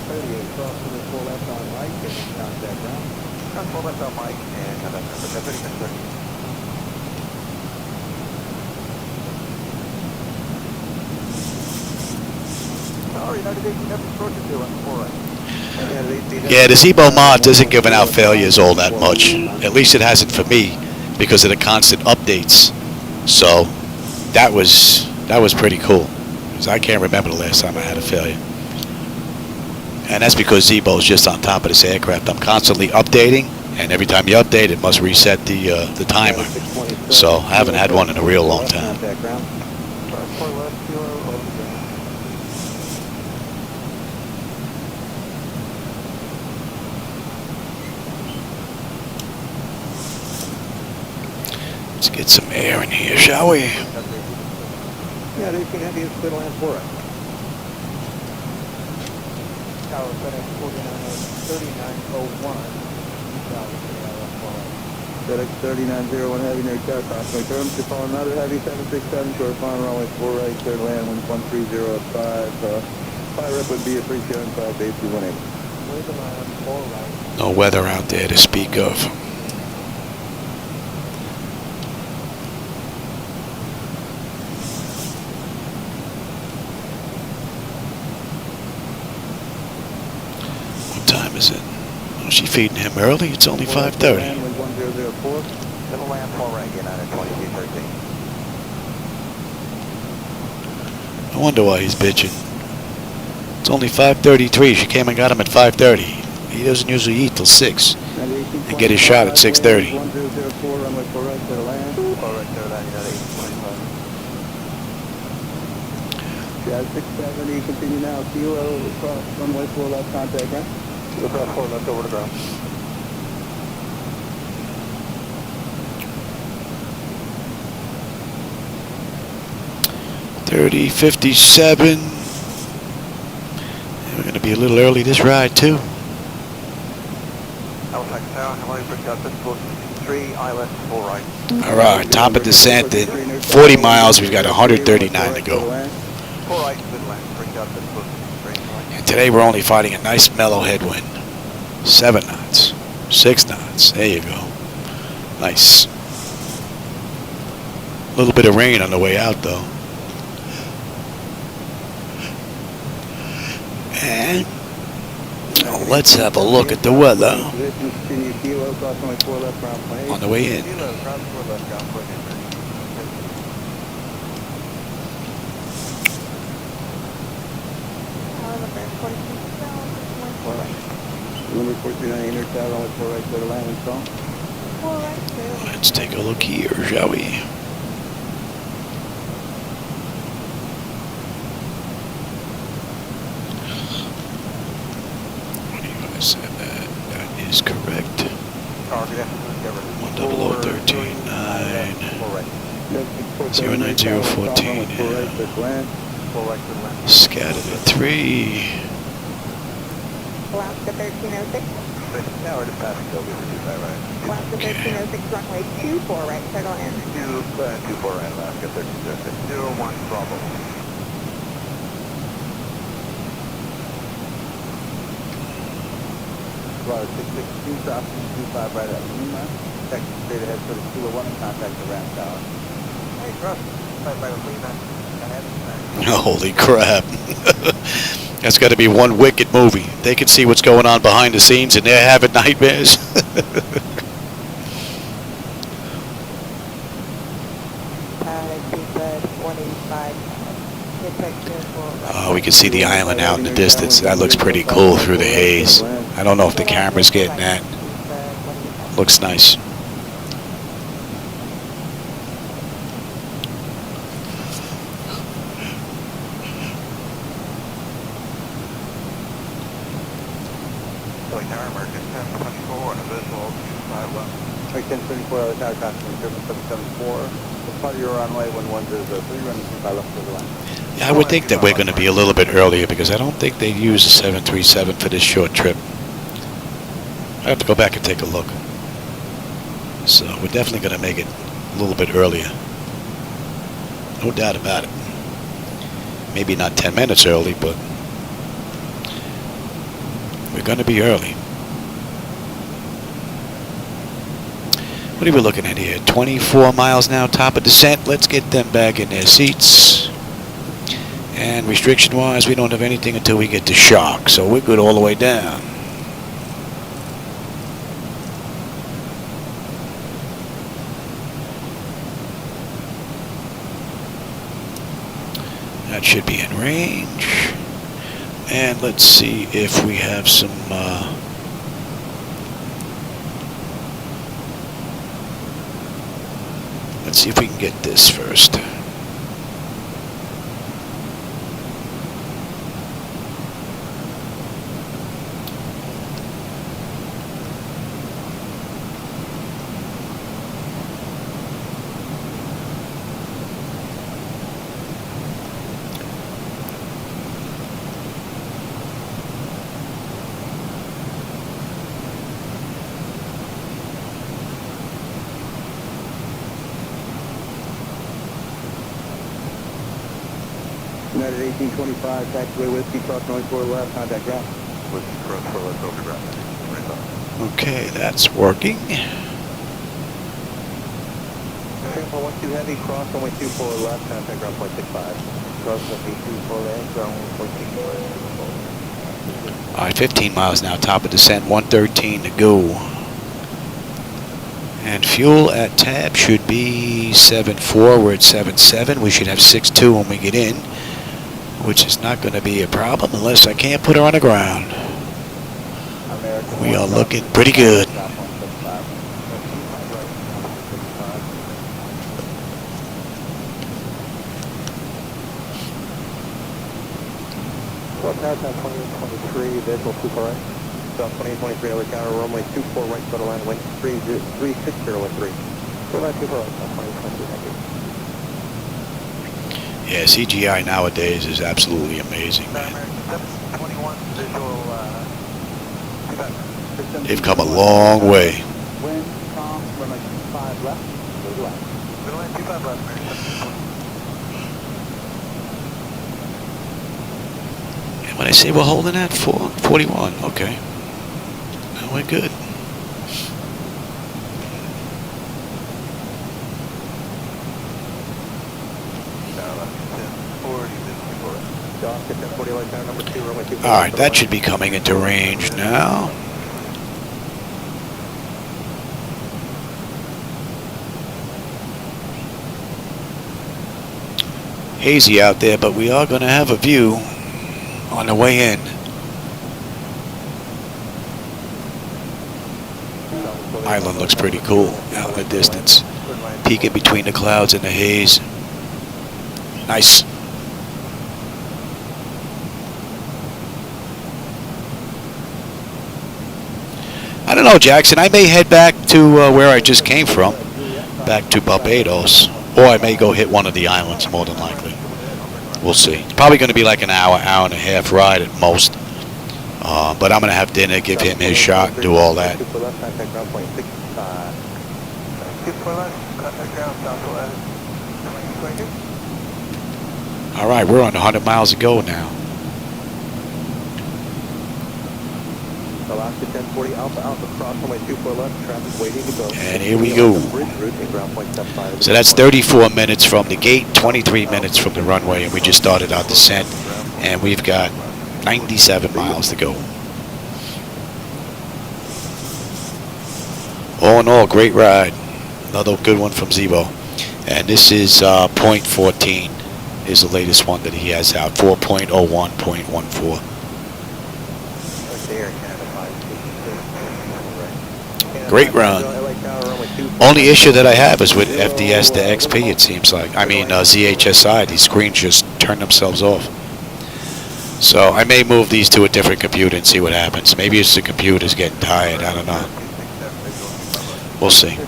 38, cross to the 4 left on Mike, and then contact ground. Cross 4 left on Mike, and contact ground. 36, sir. Sorry, United 18, never approach it to 4 right. Yeah, the Zibo mod isn't giving out failures all that much. At least it hasn't for me because of the constant updates. So that was pretty cool. 'Cause I can't remember the last time I had a failure. And that's because Zibo is just on top of this aircraft. I'm constantly updating, and every time you update, it must reset the timer. So I haven't had one in a real long time. Let's get some air in here, shall we? Yeah, they can have you clear to land 4 right. Tower FedEx 3901. FedEx 3901 Heavy near Tower Crossway. Terms to follow another Heavy 767 short final runway 4 right, clear to land 130 at 5. Fire rep would be a 375 base 218. Clear to land 4 right. No weather out there to speak of. What time is it? Oh, she feeding him early? It's only 5:30. 1004. Middle land 4 right, United 2213. I wonder why he's bitching. It's only 5:33. She came and got him at 5:30. He doesn't usually eat till 6 and get his shot at 6:30. 1004, runway 4 right, clear to land. 4 right, clear to land, United 1825. Jazz 670, continue now. Kilo, across runway 4 left, contact ground. Across 4 left, over to ground. .3057. We're going to be a little early this ride too. Halifax Tower, hello, Bridgetown, 3, island, 4 right. All right, top of descent at 40 miles. We've got 139 to go. 4 right, Midland, Bridgetown, 3 right. And today we're only fighting a nice mellow headwind. 7 knots, 6 knots. There you go. Nice. A little bit of rain on the way out though. And let's have a look at the weather on the way in. Number 49, Inner Tower, only 4 right, clear to land, install. 4 right, clear. Let's take a look here, shall we? 09014. Scattered at 3. Alaska 1306. Now we're just passing Toby for 25 right. Alaska 1306, runway 24 right, settle in. 24 right, Alaska 1306. 01 Bravo. Florida 662, crossing 25 right at Lima. Texas straight ahead for the 201 and contact the ramp tower. Hey, cross 25 right at Lima. Holy crap. That's got to be one wicked movie. They can see what's going on behind the scenes and they're having nightmares. Oh, we can see the island out in the distance. That looks pretty cool through the haze. I don't know if the camera's getting that. Looks nice. Right, 1034, other tower crossing 774. As part of your runway, 11 is 3 running 25 left to the line. Yeah, I would think that we're going to be a little bit earlier because I don't think they use a 737 for this short trip. I have to go back and take a look. So we're definitely going to make it a little bit earlier. No doubt about it. Maybe not 10 minutes early, but we're going to be early. What are we looking at here? 24 miles now, top of descent. Let's get them back in their seats. And restriction-wise, we don't have anything until we get to shock, so we're good all the way down. That should be in range. And let's see if we have some... let's see if we can get this first. United 1825, taxiway Whiskey, cross noise 4 left, contact ground. Whiskey, cross 4 left, over ground. Okay, that's working. Singapore 12 heavy, cross runway 24 left, contact ground 0.65. Cross runway 24 left, ground 1.64. All right, 15 miles now, top of descent, 113 to go. And fuel at tab should be 7.4. We're at 7.7. We should have 6.2 when we get in, which is not going to be a problem unless I can't put her on the ground. We are looking pretty good. South 2023, visual 24 right. South 2023, over counter, runway 24 right, total line, wind 36013. Go back 24 right, South 2023, thank you. Yeah, CGI nowadays is absolutely amazing, man. They've come a long way. Wind, calm, runway 25 left, go to left. Runway 25 left, When I say we're holding at 41, okay. Now we're good. All right, that should be coming into range now. Hazy out there, but we are going to have a view on the way in. Island looks pretty cool out in the distance. Peeking between the clouds and the haze. Nice. I don't know, Jackson. I may head back to where I just came from, back to Barbados, Or I may go hit one of the islands, more than likely. We'll see. It's probably going to be like an hour, hour and a half ride at most. But I'm going to have dinner, give him his shot, do all that. All right, we're on 100 miles to go now. Alaska 1040 Alpha Alpha cross runway 24 left, traffic waiting to go. And here we go. So that's 34 minutes from the gate, 23 minutes from the runway, and we just started our descent, and we've got 97 miles to go. All in all, great ride. Another good one from Zibo. And this is point 14 is the latest one that he has out, 4.01.14. Great run. Only issue that I have is with FDS to XP, it seems like. I mean, ZHSI, these screens just turn themselves off. So I may move these to a different computer and see what happens. Maybe it's the computer's getting tired. I don't know. We'll see.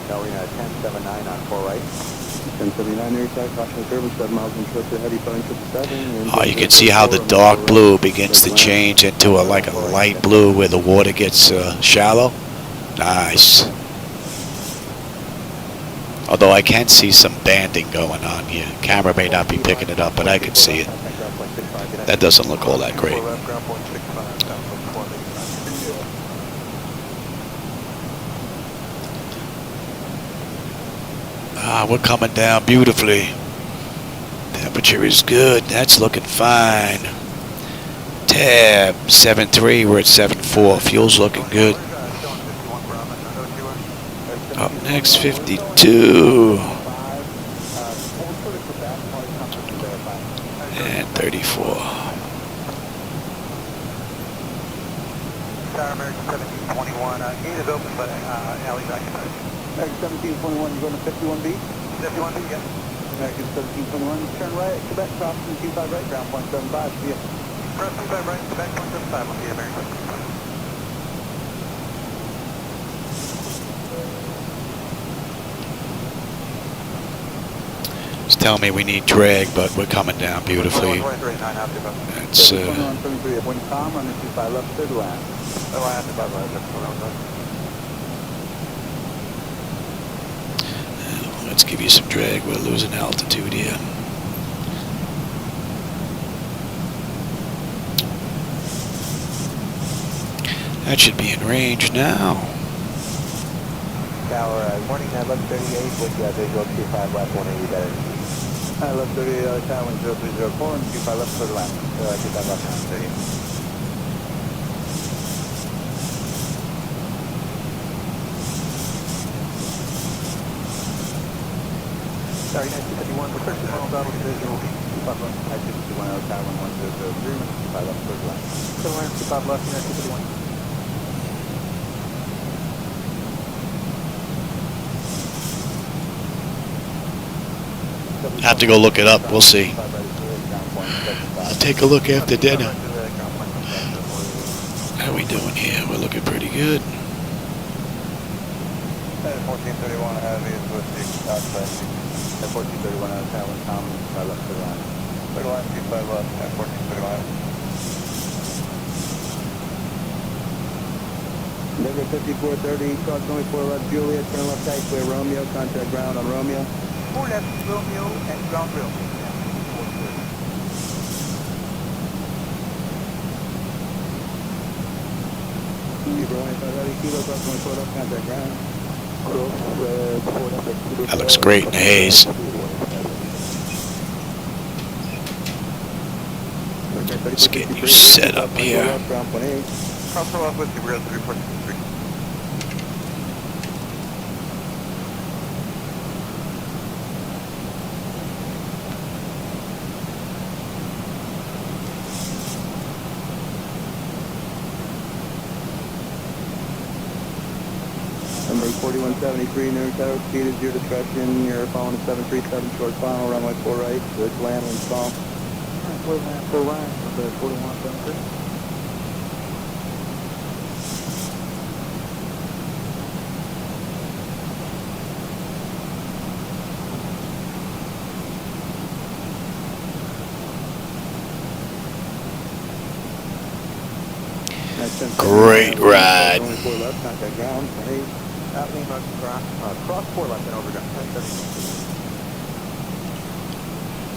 Carolina 1079 on 4 right. 1079 near side, caution service, 7 miles in short to heavy, Boeing 777. Oh, you can see how the dark blue begins to change into like a light blue where the water gets shallow. Nice. Although I can see some banding going on here. Camera may not be picking it up, but I can see it. That doesn't look all that great. We're coming down beautifully. Temperature is good. That's looking fine. Tab 7.3. We're at 7.4. Fuel's looking good. Up next 52. And 34. Star American 1721. Gate is open, but alley's occupied. American 1721, you're going to 51B? 51B, yes. American 1721, turn right, Quebec, crossing 25 right, ground point 75, see ya. Cross 25 right, Quebec, point 75, we'll see you, American. It's telling me we need drag, but we're coming down beautifully. That's let's give you some drag. We're losing altitude here. That should be in range now. Tower, morning 1138 with visual 25 left 180 better. 1138 tower 0304 and 25 left for the left. 25 left 130. Sorry, 1951, for 13 miles out of the visual, 25 left, I-51 out of tower 1003, 25 left for the left. So we're 25 left, 1951. Have to go look it up. We'll see. I'll take a look after dinner. How we doing here? We're looking pretty good. 1431 heavy is with the outside. 1431 out of tower, common, 5 left to the line. Clear line, 25 left, at 1431. Number 5430, cross 24 left, Juliet, turn left tight, clear Romeo, contact ground on Romeo. 4 left, Romeo, and ground rail. That looks great in the haze. Let's get you set up here. Cross off with the rail to report to the street. Number 4173, near tower, speed is your discretion. You're following a 737 short final, runway 4 right, switch land and stall. Alright, land 4 right, 4173. Great ride. Only 4 left, contact ground. 28. At Lima, cross 4 left and over ground. 10-7.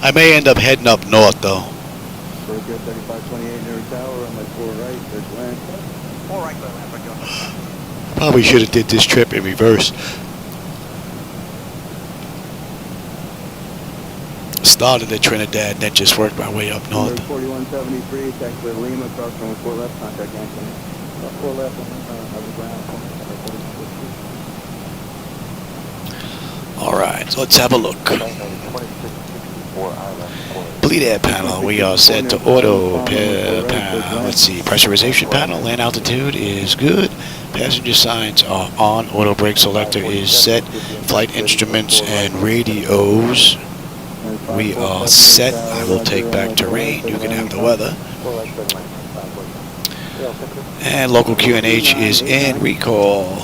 I may end up heading up north though. First jet 3528 near tower, runway 4 right, first land. 4 right, clear land, right going. Probably should have did this trip in reverse. Started at Trinidad and then just worked my way up north. 4173, taxi to Lima, cross runway 4 left, contact ground. 4 left, over ground. Alright, so let's have a look. Bleed air panel, we are set to auto. Let's see, pressurization panel, land altitude is good. Passenger signs are on, auto brake selector is set. Flight instruments and radios, we are set. I will take back terrain, you can have the weather. And local QNH is in, recall.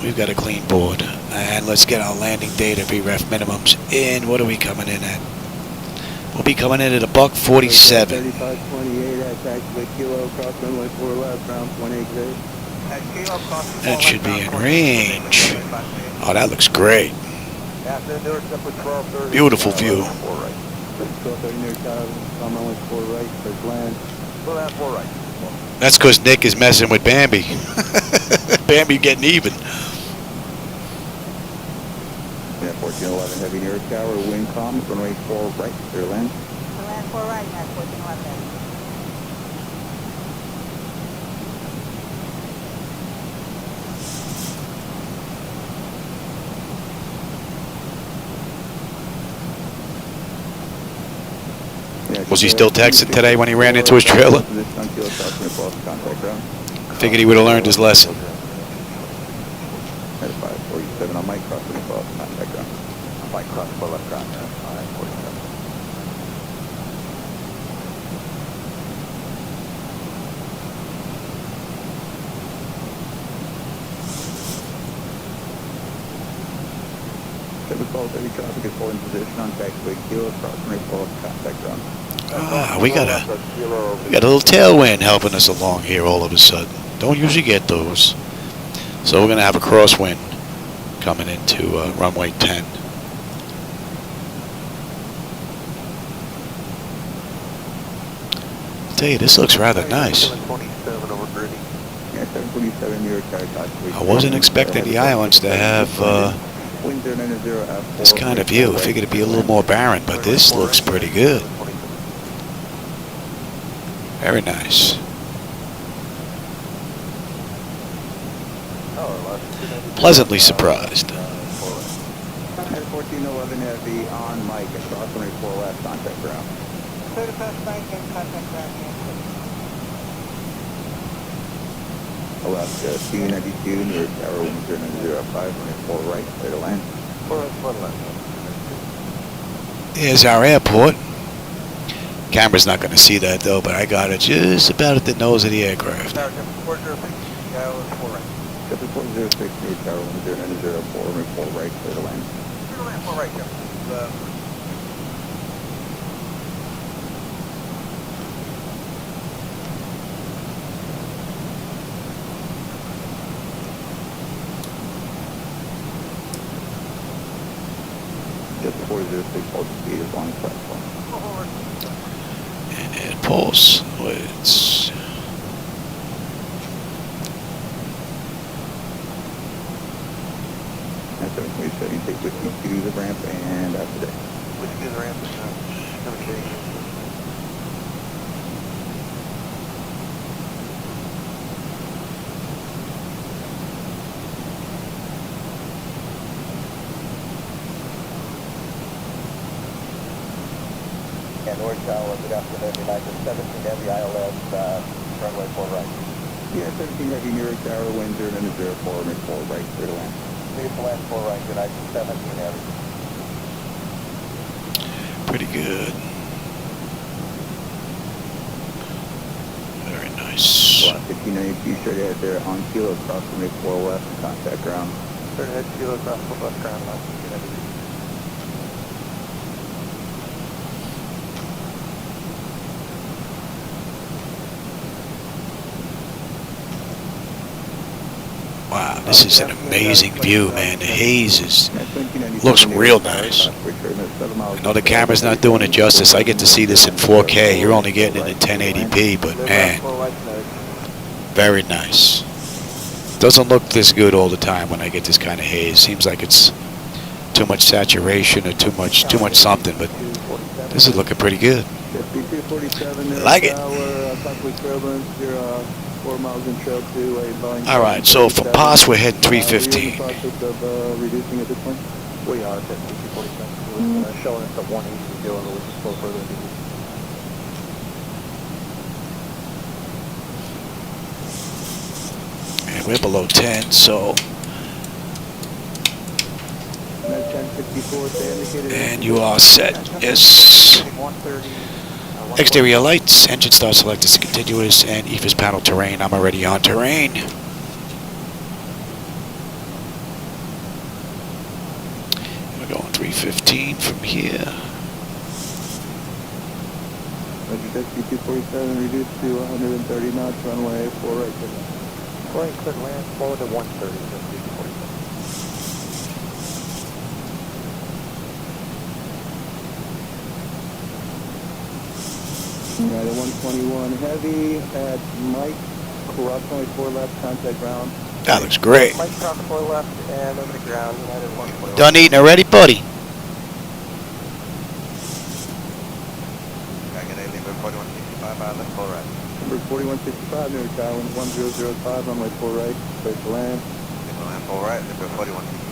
We've got a clean board. And let's get our landing data, VREF minimums in. What are we coming in at? We'll be coming in at $147. 3528 at taxi kilo, cross runway 4 left, ground 28. That should be in range. Oh, that looks great. Beautiful view. That's because Nick is messing with Bambi. Bambi getting even. Yeah, 1411 heavy near tower, wind calm, runway 4 right, clear land. Land 4 right, at 1411. Was he still texting today when he ran into his trailer? Figured he would have learned his lesson. 547 on my cross, contact ground. On my cross, left ground, 47. Heavy traffic is full in position on taxiway kilo, crossing full contact ground. We got a little tailwind helping us along here all of a sudden. Don't usually get those. So we're going to have a crosswind coming into runway 10. I'll tell you, this looks rather nice. I wasn't expecting the islands to have this kind of view. I figured it'd be a little more barren, but this looks pretty good. Very nice. Pleasantly surprised. 1411 heavy on Mike, across 24 left, contact ground. 31st Mike and contact ground. Alaska C92 near tower 1005, 24 right, clear to land. 4 left. Here's our airport. Camera's not going to see that though, but I got it just about at the nose of the aircraft. 406 near tower 1004, 4 right, clear to land. 4 right, Just 406, hold speed is on platform. And pulse. It's That's 727, take whiskey to the ramp and after that. Whiskey to the ramp and North Tower, good afternoon, United 17 Heavy ILS, runway 4 right. Yeah, 17 Heavy near tower, wind 0 and 04, runway 4 right, clear to land. Clear to land 4 right, United 17 Heavy. pretty good. Very nice. 1592 straight ahead there on kilo, cross runway 4 left, contact ground. Straight ahead, kilo, cross 4 left, ground, left. This is an amazing view, man. The haze looks real nice. I know the camera's not doing it justice. I get to see this in 4K. You're only getting it in 1080p, but man, very nice. Doesn't look this good all the time when I get this kind of haze. Seems like it's too much saturation or too much something, but this is looking pretty good. I like it. All right, so from POS we're heading 315. We are at 247. Showing us at 180 to go, and we'll just go further. And we're below 10, so. And you are set. Yes. Exterior lights, engine start selected to continuous, and EFIS panel terrain. I'm already on terrain. We're going 315 from here. Roger, 247 reduced to 130 knots, runway 4 right. Flight clear land, forward to 130. Right at 121 heavy at Mike, cross only 4 left, contact ground. That looks great. Mike, cross 4 left, and over the ground, United 121. Done eating already, buddy? Dragon 8, number 4165, left 4 right. Number 4165, near tower, 1005, runway 4 right, straight to land. Land 4 right, number 4165.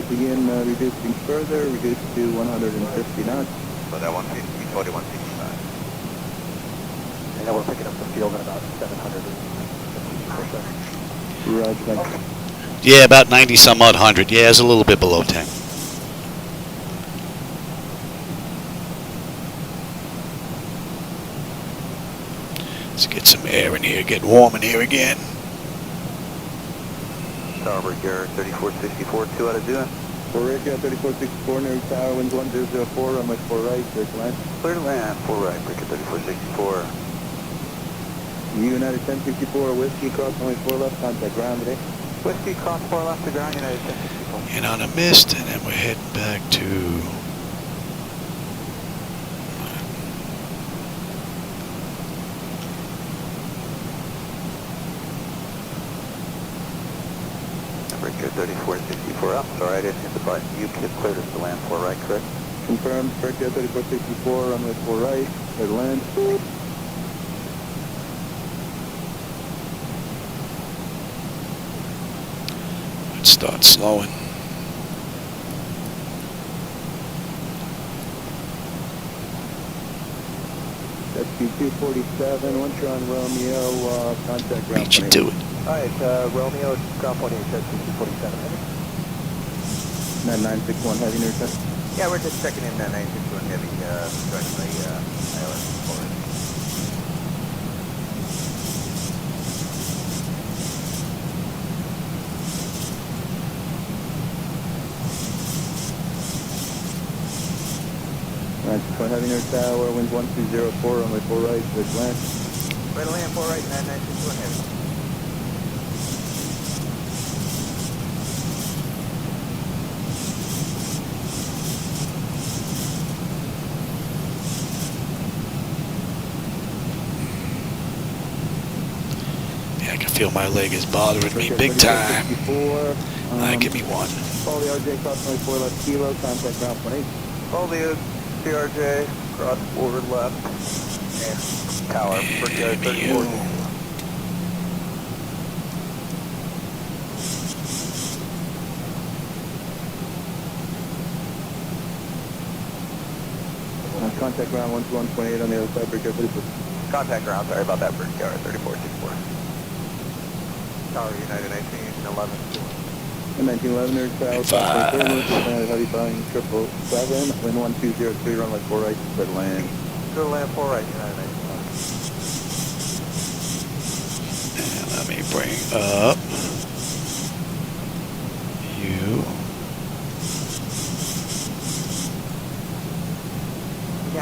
Begin reducing further, reduce to 150 knots. So that 150, 4165. And then we're picking up the field at about 700. Roger, thank you. Yeah, about 90 some odd 100. Yeah, it's a little bit below 10. Let's get some air in here, get warm in here again. Starboard gear 3464, 2 out of 2. 4 right, 3464, near tower, wind 1004, runway 4 right, clear to land. Clear to land, 4 right, breaker 3464. United 1064, Whiskey, cross runway 4 left, contact ground today. Whiskey, cross 4 left to ground, United 1064. In on a mist, and then we're heading back to... Breaker 3464 up, sorry I didn't hit the button. You cleared us to land 4 right, correct? Confirmed, Breaker 3464, runway 4 right, clear to land. Let's start slowing. That's 247, once you're on Romeo, contact ground. Beat you to it. Alright, Romeo, ground point 8, says 247 heavy. 9961 heavy, near 10. Yeah, we're just checking in 961 heavy, joining the ILS forward. Heavy near tower, wind 1204, runway 4 right, clear to land. Right to land, 4 right, 9961 heavy. Yeah, I can feel my leg is bothering me big time. Alright, give me one. Follow the RJ, cross runway 4 left, kilo, contact ground 28. Follow the CRJ, cross forward left, and tower, Brickyard 34. Contact ground 121.8 on the other side, Brickyard 34. Contact ground, sorry about that, Brickyard 3464. Tower United 1911. 1911 near tower, heavy Boeing 777, wind 1203, runway 4 right, clear to land. Clear to land 4 right, United 1911. And let me bring up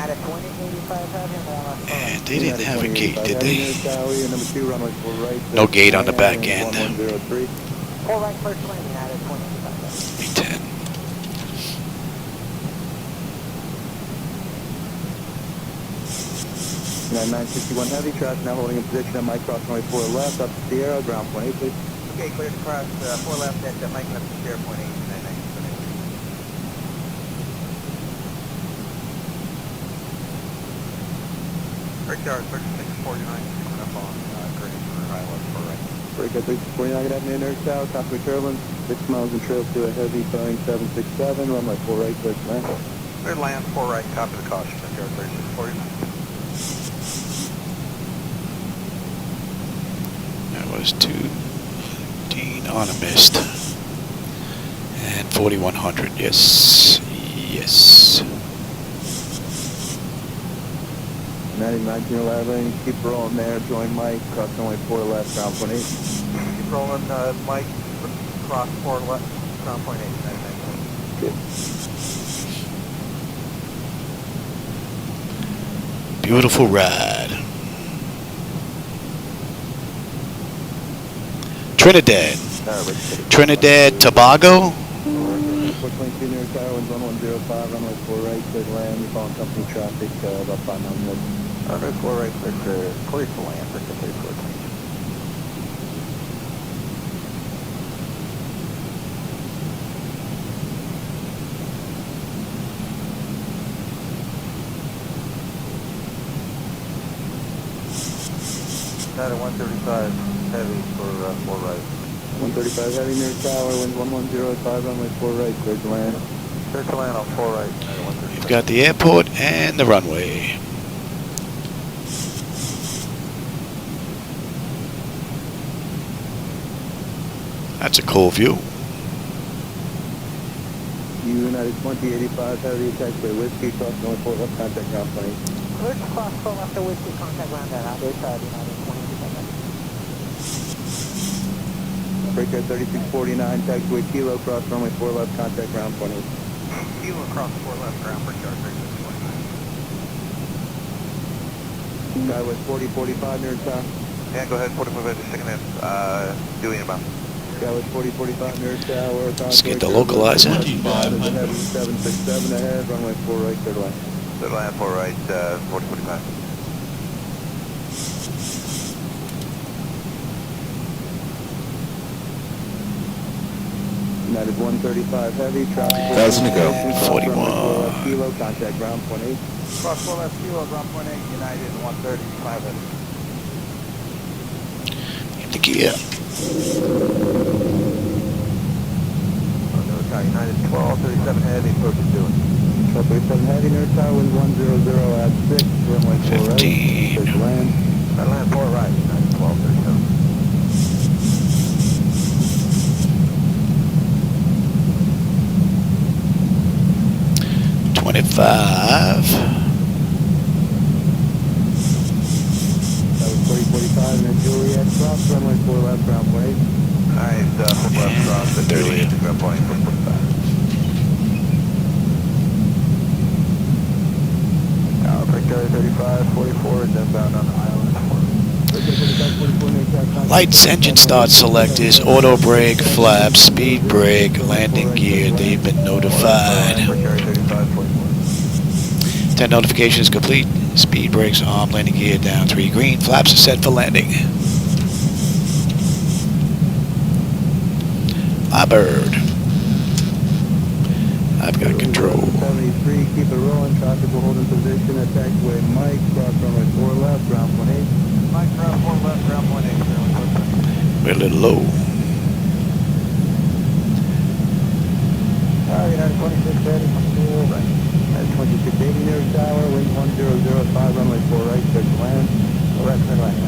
United 2085 Heavy, and one on And they didn't have a gate, did Heavy, they? near Tower, number 2, runway 4 right. No gate on the back end. 1103. 4 right, first lane, United 2085 Heavy. 10. United 961 Heavy, traffic now holding in position at Mike Cross runway 4 left, up to Sierra, ground point 8, please. Okay, clear to cross 4 left at Mike up to Sierra, point 8, 961 Heavy. Richard, 3649, coming up on Green for high left for right. Break at 3649, good afternoon, Air South, copy turbulence, 6 miles and trail to a heavy Boeing 767, runway 4 right, clear to land. Clear to land, 4 right, copy the caution, Richard, 3649. That was 215 on a mist. And 4100, yes. Yes. 1911, keep rolling there, join Mike, cross runway 4 left, ground point 8. Keep rolling, Mike, cross 4 left, ground point 8, 991. Good. Beautiful ride. Trinidad, Tobago. 422 near Tower, 1105, runway 4 right, clear to land, you're following company traffic, about 5 miles north. Runway 4 right, clear to land, for 3420. United 135 heavy for 4 right. 135 heavy near Tower, wind 1105, runway 4 right, clear to land. Clear to land on 4 right, United 135. You've got the airport and the runway. That's a cool view. United 2085 heavy, taxiway whiskey, cross runway 4 left, contact ground point 8. Clear to cross 4 left to Whiskey, contact ground at Outdoor Side, United 2085 Heavy. Break at 3649, taxiway Kilo, cross runway 4 left, contact ground point 8. Kilo across 4 left, ground for Richard, 3629. Skywest 4045 near Tower. Yeah, go ahead, 40 move at the second half, doing about. Skywest 4045 near Tower. Let's get the localizer. 767 ahead, runway 4 right, clear to land. Clear to land, 4 right, 4045. United 135 heavy, traffic. 1,000 to go. 41. Kilo, contact ground point 8. Cross 4 left, Kilo, ground point 8, United 135 heavy. In the gear. United 1237 heavy, approach to it. 1237 heavy, near Tower, wind 100 at 6, runway 4 right. 15. Clear to land. Land 4 right, United 1237. 25. That was 4045 near Juliet, cross runway 4 left, ground point 8. Nice, 4 left, cross to 30. Juliet, ground point 445. Victoria 35, 44 is inbound on the island. Lights, engine start selectors, auto brake, flaps, speed brake, landing gear. They've been notified. Victoria 35, 44. 10 notifications complete. Speed brakes on, landing gear down 3 green. Flaps are set for landing. My bird. I've got control. 73, keep it rolling, traffic will hold in position at taxiway Mike, cross runway 4 left, ground point 8. Mike, ground 4 left, ground point 8. We're a little low. United 2680, right. United 2680 near Tower, wind 1005, runway 4 right, clear to land. Correct, clear land.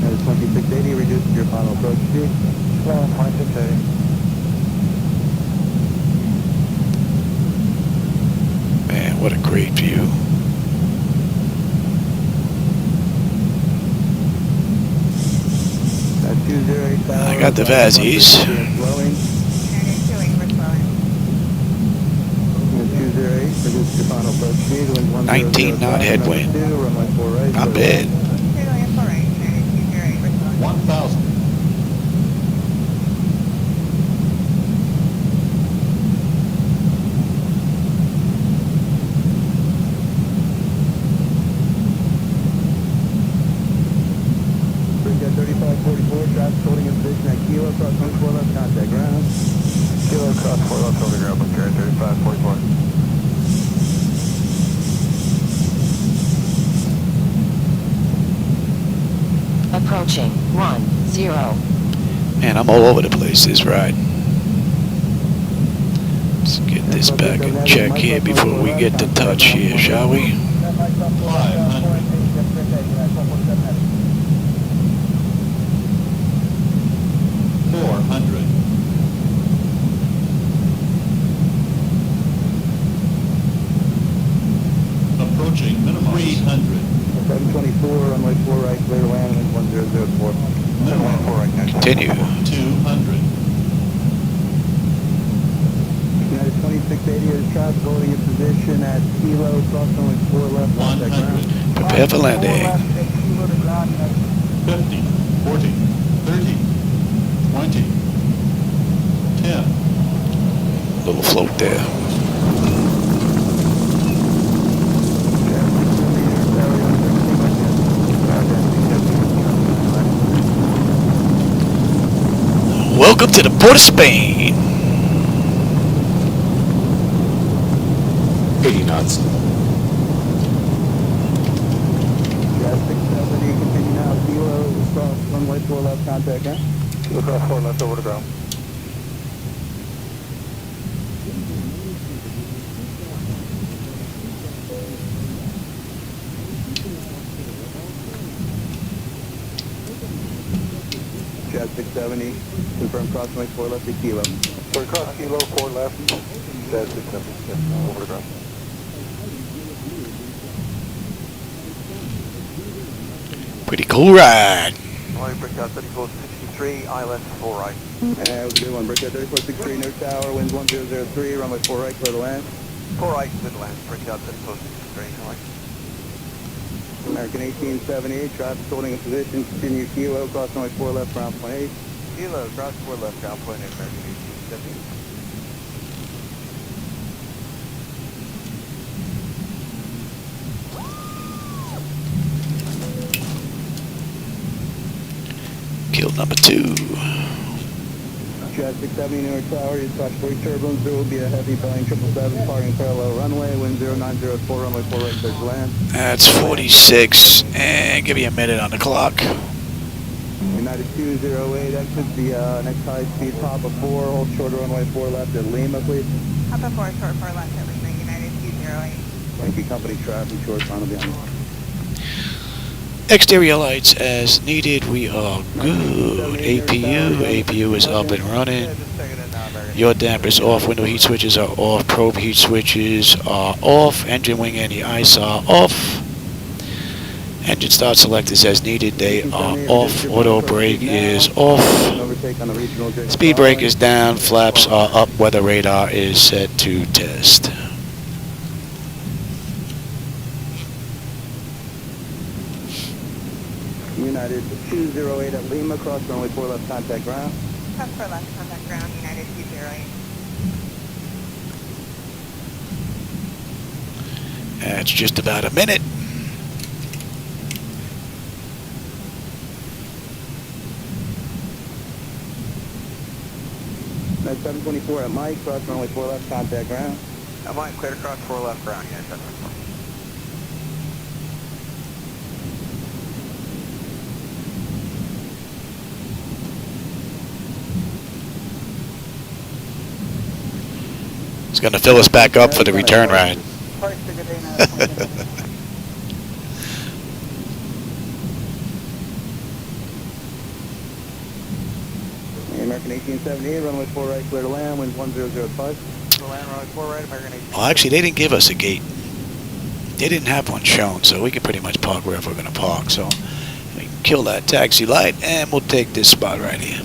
United 2680, reduce your final approach speed. 2680. Man, what a great view. At 208 Tower. I got the Vazzies. Slowing. United 2 English Boeing. 19 knot headwind. Not bad. 1,000. Bridgetown 3544, traffic holding in position at Kilo, cross 24 left, contact ground. Kilo, cross 4 left, holding ground, book carrier 3544. Approaching 10. Man, I'm all over the place this ride. Let's get this back in check here before we get to touch here, shall we? 500. 400. Approaching minimum 300. 724, runway 4 right, clear to land, wind 1004. Minimum 4 right, next. Continue. 200. United 2680 is traffic holding in position at Kilo, cross runway 4 left, contact ground. 100. Prepare for landing. 50. 40. 30. 20. 10. Little float there. Welcome to the Port of Spain. 80 knots. Gas 670, continue now, Kilo, cross runway 4 left, contact ground. Kilo, cross 4 left, over to ground. Jet 670, confirm cross runway 4 left to Kilo. Sorry, cross Kilo, 4 left, Jet 670, over to ground. Pretty cool ride. Morning, Bridgetown 3463, island 4 right. That was a good one, Bridgetown 3463, no tower, winds 1003, runway 4 right, clear to land. 4 right, clear to land, Bridgetown 3463, right. American 1878, traffic holding in position, continue Kilo, cross runway 4 left, ground point 8. Kilo, cross 4 left, ground point 8, American 1878. Kill number 2. Jet 670, Newark Tower, you touch 40 turbulence, there will be a heavy Boeing 777 departing parallel runway, wind 0904, runway 4 right, clear to land. That's 46. And give me a minute on the clock. United 208, exit the next high speed, Papa 4, hold short runway 4 left at Lima, please. Papa 4, short 4 left at Lima, United 208. Thank you, company traffic, short final be on the line. Exterior lights as needed. We are good. APU is up and running. Yaw dampers off. Window heat switches are off. Probe heat switches are off. Engine wing anti-ice are off. Engine start selectors as needed. They are off. Auto brake is off. Speed brake is down. Flaps are up. Weather radar is set to test. United 208 at Lima, cross runway 4 left, contact ground. Cross 4 left, contact ground, United 208. That's just about a minute. That's 724 at Mike, cross runway 4 left, contact ground. At Mike, clear to cross 4 left ground, yeah, 724. It's going to fill us back up for the return ride. American 1878, runway 4 right, clear to land, wind 1005. Clear to land, runway 4 right, American 1878. Well, actually, they didn't give us a gate. They didn't have one shown, so we can pretty much park wherever we're going to park. So we can kill that taxi light, and we'll take this spot right here.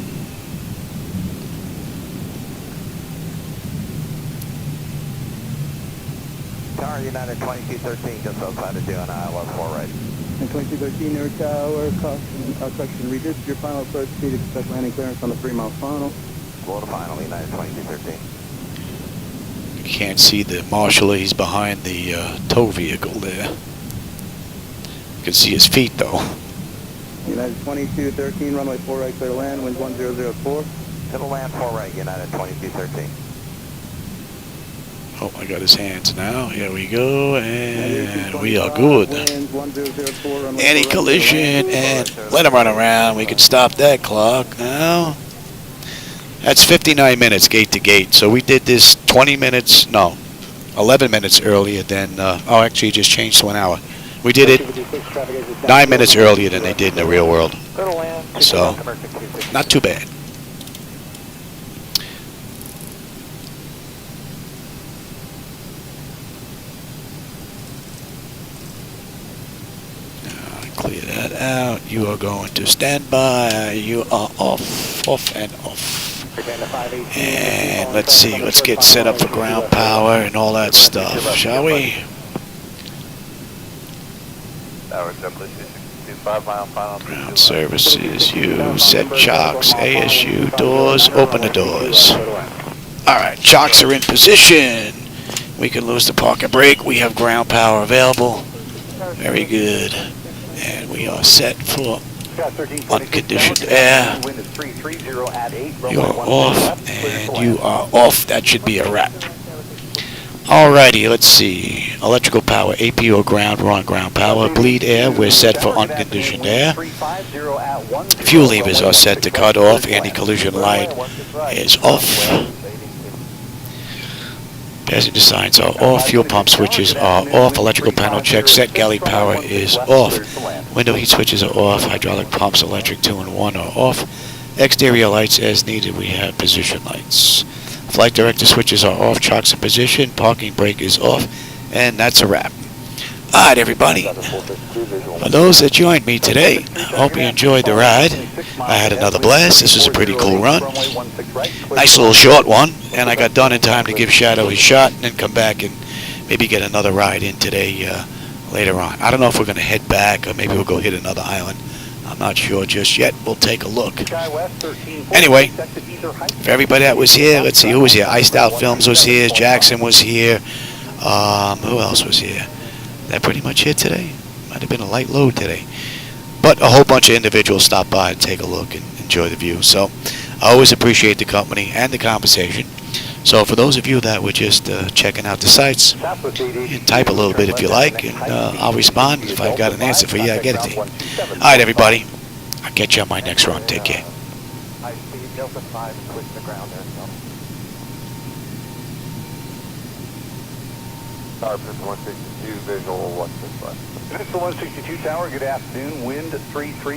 Tower Tower, United 2213, just outside of June, ILS 4 right. And 2213 Air Tower, correction, reduce your final approach speed, expect landing clearance on the 3-mile final. Slow to final, United 2213. You can't see the marshal, he's behind the tow vehicle there. You can see his feet though. United 2213, runway 4 right, clear to land, wind 1004. To the land 4 right, United 2213. Oh, I got his hands now. Here we go, and we are good. Anti-collision, and let him run around. We can stop that clock now. That's 59 minutes gate to gate. So we did this 11 minutes earlier than, oh, actually it just changed to an hour. We did it 9 minutes earlier than they did in the real world. So, not too bad. Clear that out. You are going to stand by. You are off and off. And let's see, let's get set up for ground power and all that stuff, shall we? Ground services, you set chocks, ASU, doors, open the doors. Alright, chocks are in position. We can lose the parking brake. We have ground power available. Very good. And we are set for unconditioned air. You are off, and you are off. That should be a wrap. Alrighty, let's see. Electrical power, AP or ground, we're on ground power. Bleed air, we're set for unconditioned air. Fuel levers are set to cut off. Anti-collision light is off. Passenger signs are off. Fuel pump switches are off. Electrical panel check set. Galley power is off. Window heat switches are off. Hydraulic pumps, electric 2 and 1 are off. Exterior lights as needed. We have position lights. Flight director switches are off. Chocks in position. Parking brake is off. And that's a wrap. Alright, everybody. For those that joined me today, I hope you enjoyed the ride. I had another blast. This was a pretty cool run. Nice little short one. And I got done in time to give Shadow his shot and then come back and maybe get another ride in today later on. I don't know if we're going to head back or maybe we'll go hit another island. I'm not sure just yet. We'll take a look. Anyway, for everybody that was here, let's see who was here. Iced Out Films was here. Jackson was here. Who else was here? That pretty much it today. Might have been a light load today. But a whole bunch of individuals stopped by and take a look and enjoy the view. So I always appreciate the company and the conversation. So for those of you that were just checking out the sites, you can type a little bit if you like, and I'll respond. If I've got an answer for you, I'll get it to you. All right, everybody. I'll catch you on my next run. Take care. Pistol 162, visual, what's this one? Pistol 162 tower, good afternoon, wind 33.